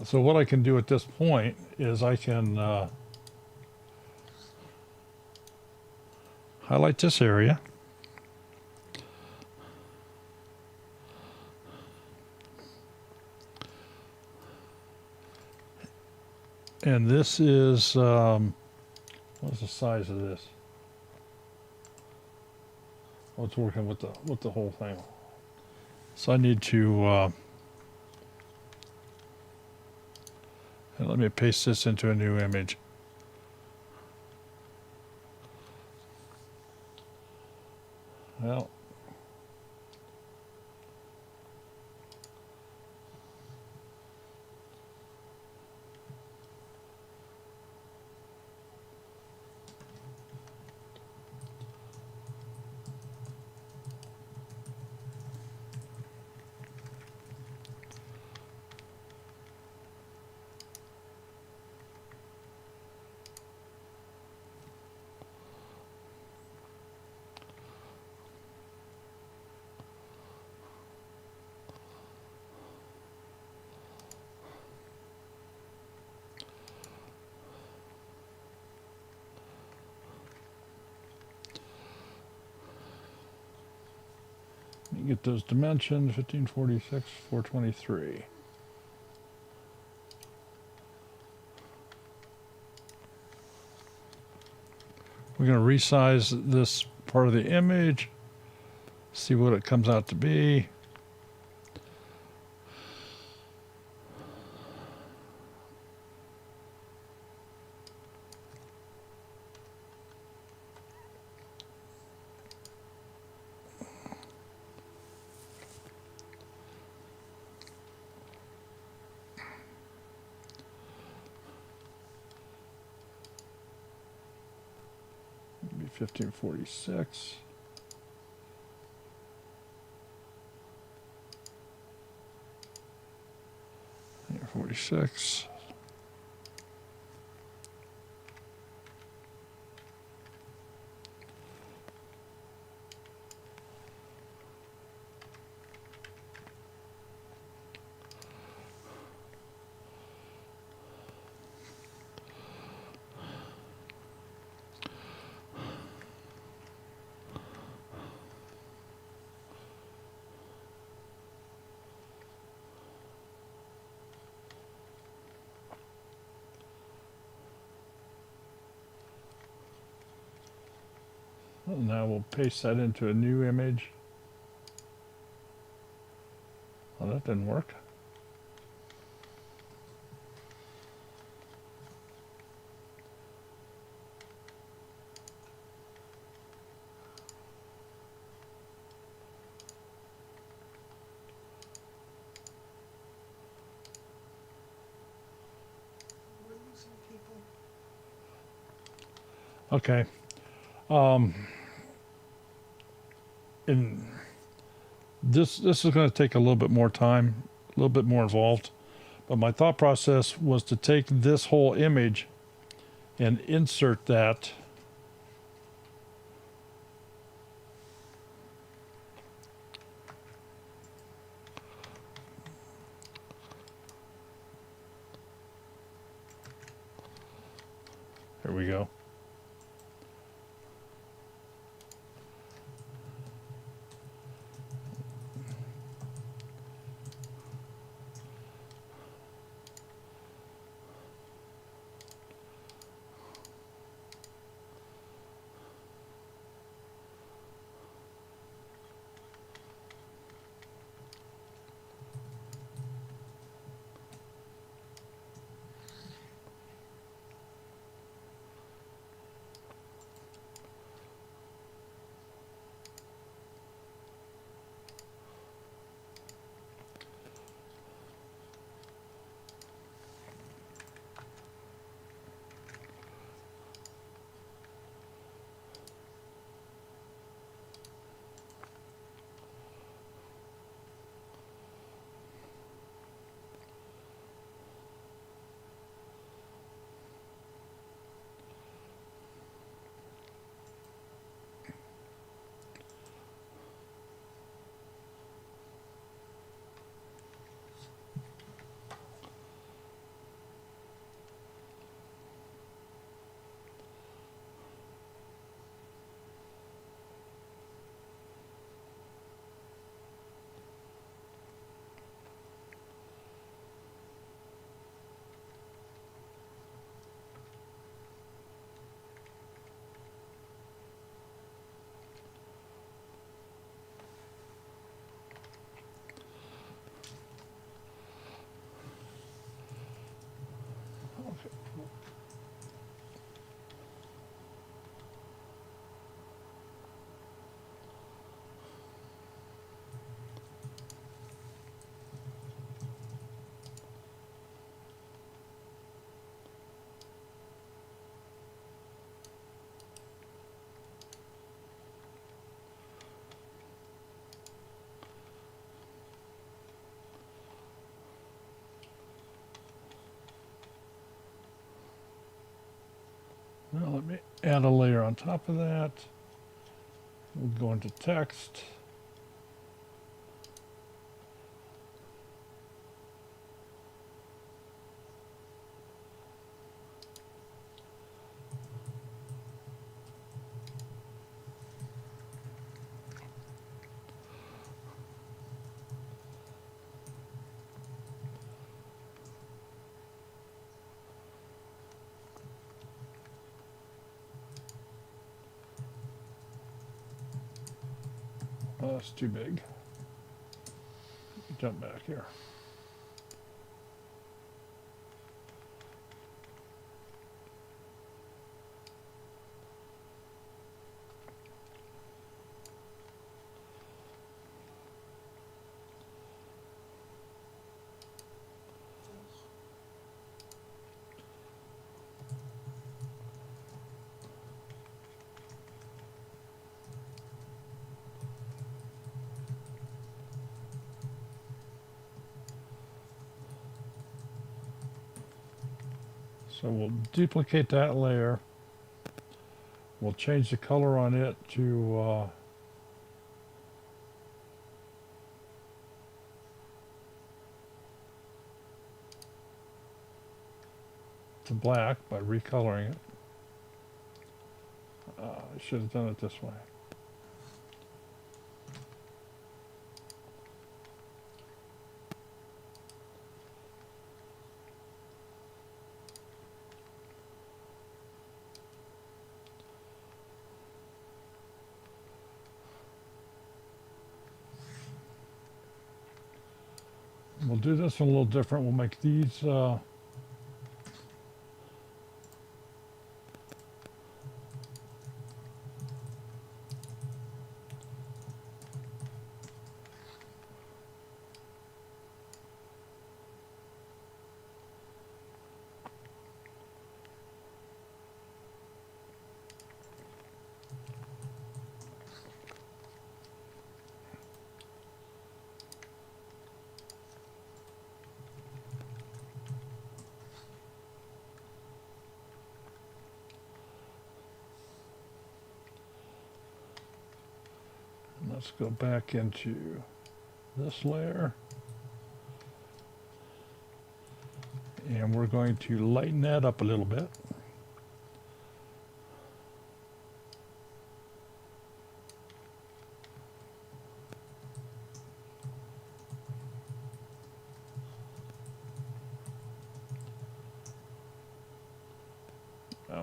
So what I can do at this point is I can highlight this area. And this is, what's the size of this? Oh, it's working with the whole thing. So I need to, and let me paste this into a new image. Well, you get those dimensions, 1546, 423. We're going to resize this part of the image, see what it comes out to be. Maybe 1546. Here, 46. Now we'll paste that into a new image. Oh, that didn't work. We're losing people. Okay. And this is going to take a little bit more time, a little bit more involved. But my thought process was to take this whole image and insert that Here we go. Well, let me add a layer on top of that. We'll go into text. Oh, that's too big. Jump back here. So we'll duplicate that layer. We'll change the color on it to black by recoloring it. I should have done it this way. We'll do this one a little different. We'll make these let's go back into this layer. And we're going to lighten that up a little bit.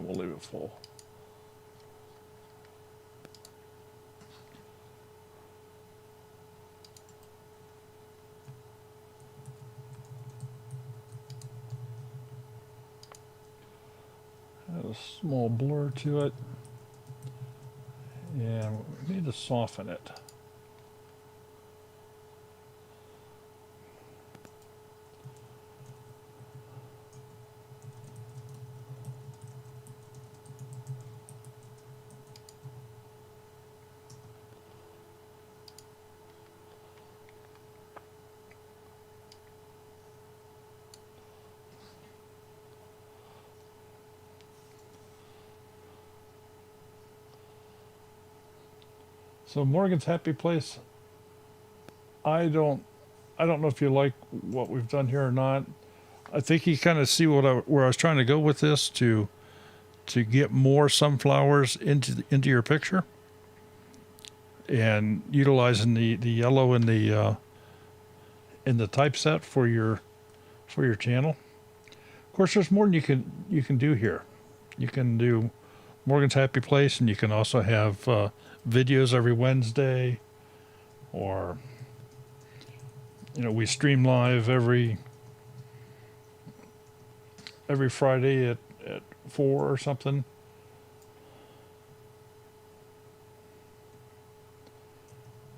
We'll leave it full. Add a small blur to it, and we need to soften it. So Morgan's Happy Place, I don't know if you like what we've done here or not. I think you kind of see where I was trying to go with this to get more sunflowers into your picture, and utilizing the yellow in the typeset for your channel. Of course, there's more than you can do here. You can do Morgan's Happy Place, and you can also have videos every Wednesday, or we stream live every Friday at 4 or something.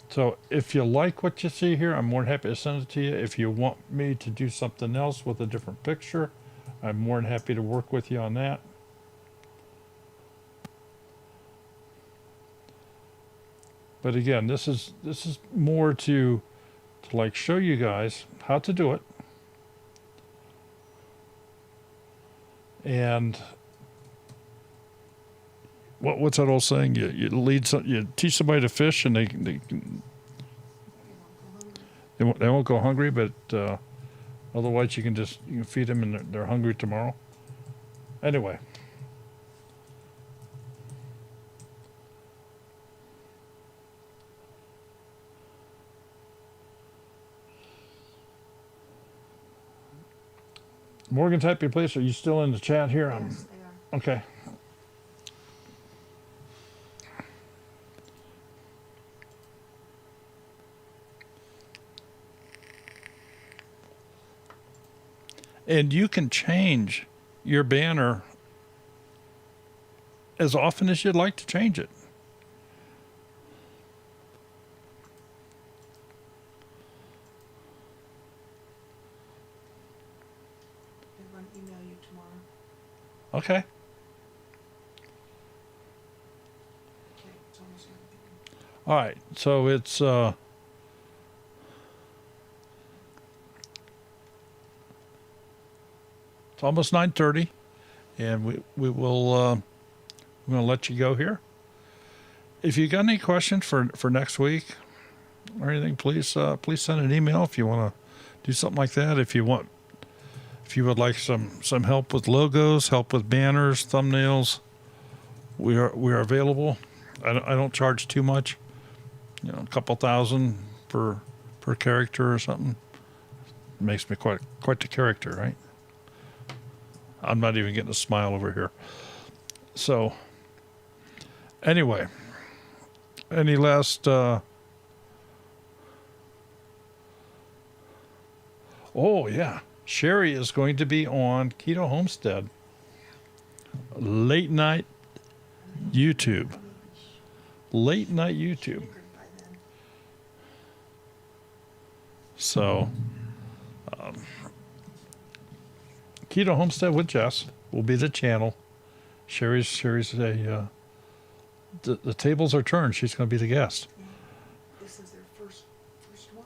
So if you like what you see here, I'm more than happy to send it to you. If you want me to do something else with a different picture, I'm more than happy to work with you on that. But again, this is more to like show you guys how to do it, and what's that old saying? You teach somebody to fish, and they won't go hungry, but otherwise you can feed them, and they're hungry tomorrow. Anyway. Morgan, type your place. Are you still in the chat here? Yes, they are. Okay. And you can change your banner as often as you'd like to change it. They're going to email you tomorrow. Okay. Okay, it's almost done. All right. So it's almost 9:30, and we will I'm going to let you go here. If you got any questions for next week or anything, please send an email if you want to do something like that. If you would like some help with logos, help with banners, thumbnails, we are available. I don't charge too much, a couple $1,000 per character or something. It makes me quite the character, right? I'm not even getting a smile over here. So, anyway, any last? Oh yeah, Sherry is going to be on Keto Homestead late night YouTube. Late night YouTube. So, Keto Homestead with Jess will be the channel. Sherry's the tables are turned. She's going to be the guest. Yeah. This is their first one.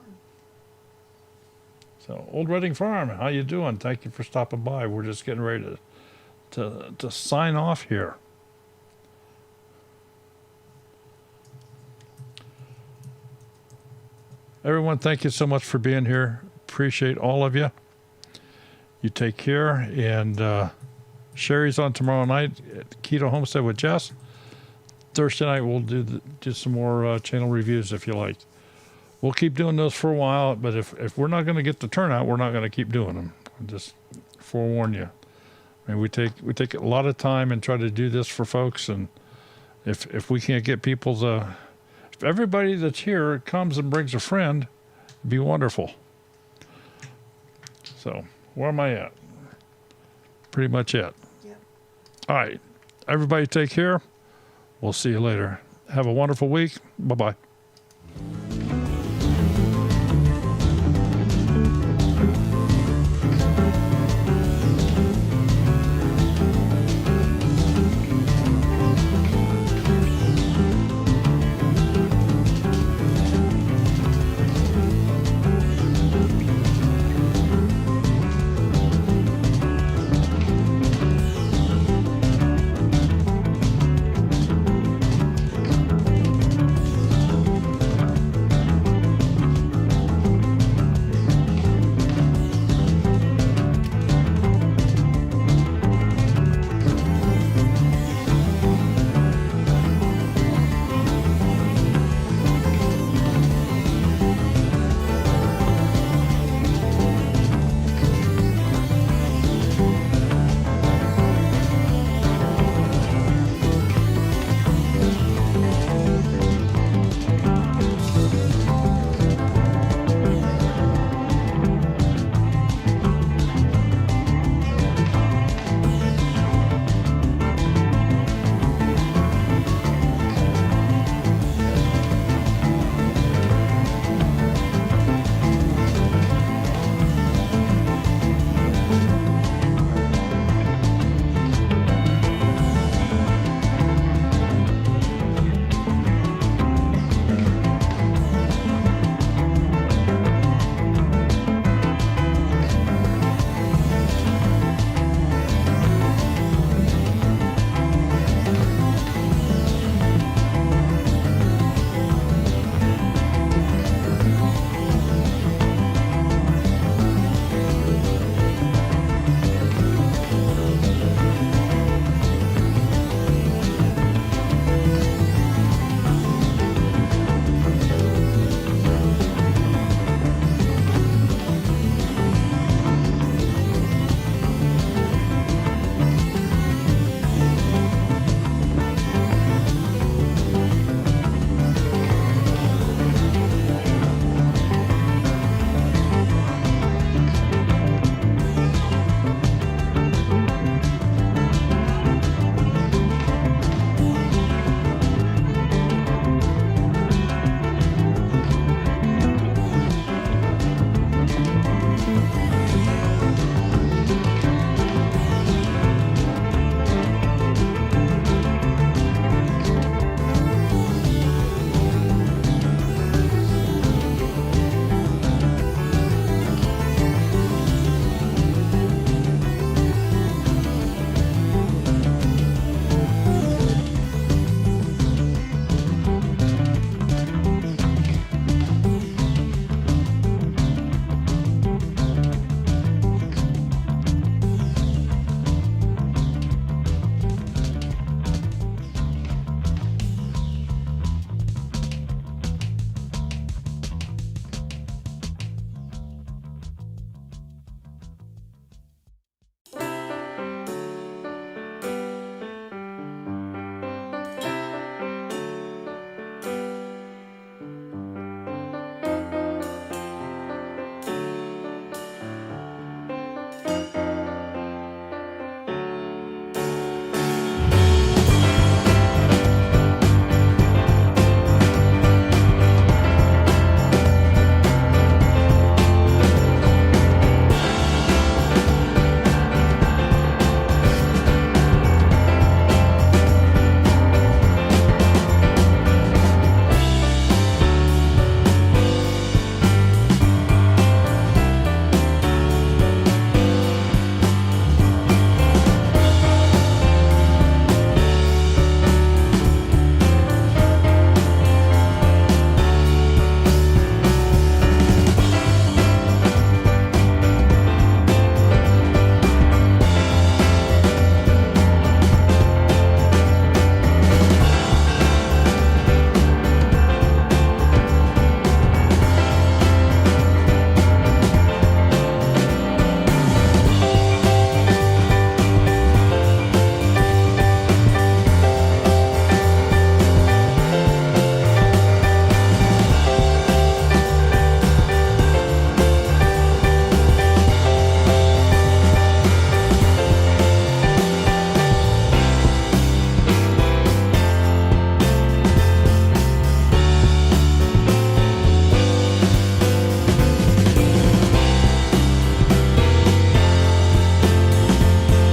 So, Old Reading Farm, how you doing? Thank you for stopping by. We're just getting ready to sign off here. Everyone, thank you so much for being here. Appreciate all of you. You take care, and Sherry's on tomorrow night at Keto Homestead with Jess. Thursday night we'll do some more channel reviews if you like. We'll keep doing those for a while, but if we're not going to get the turnout, we're not going to keep doing them. I'll just forewarn you. I mean, we take a lot of time and try to do this for folks, and if we can't get people if everybody that's here comes and brings a friend, it'd be wonderful. So, where am I at? Pretty much it. Yep. All right. Everybody take care. We'll see you later. Have a wonderful week. Bye-bye.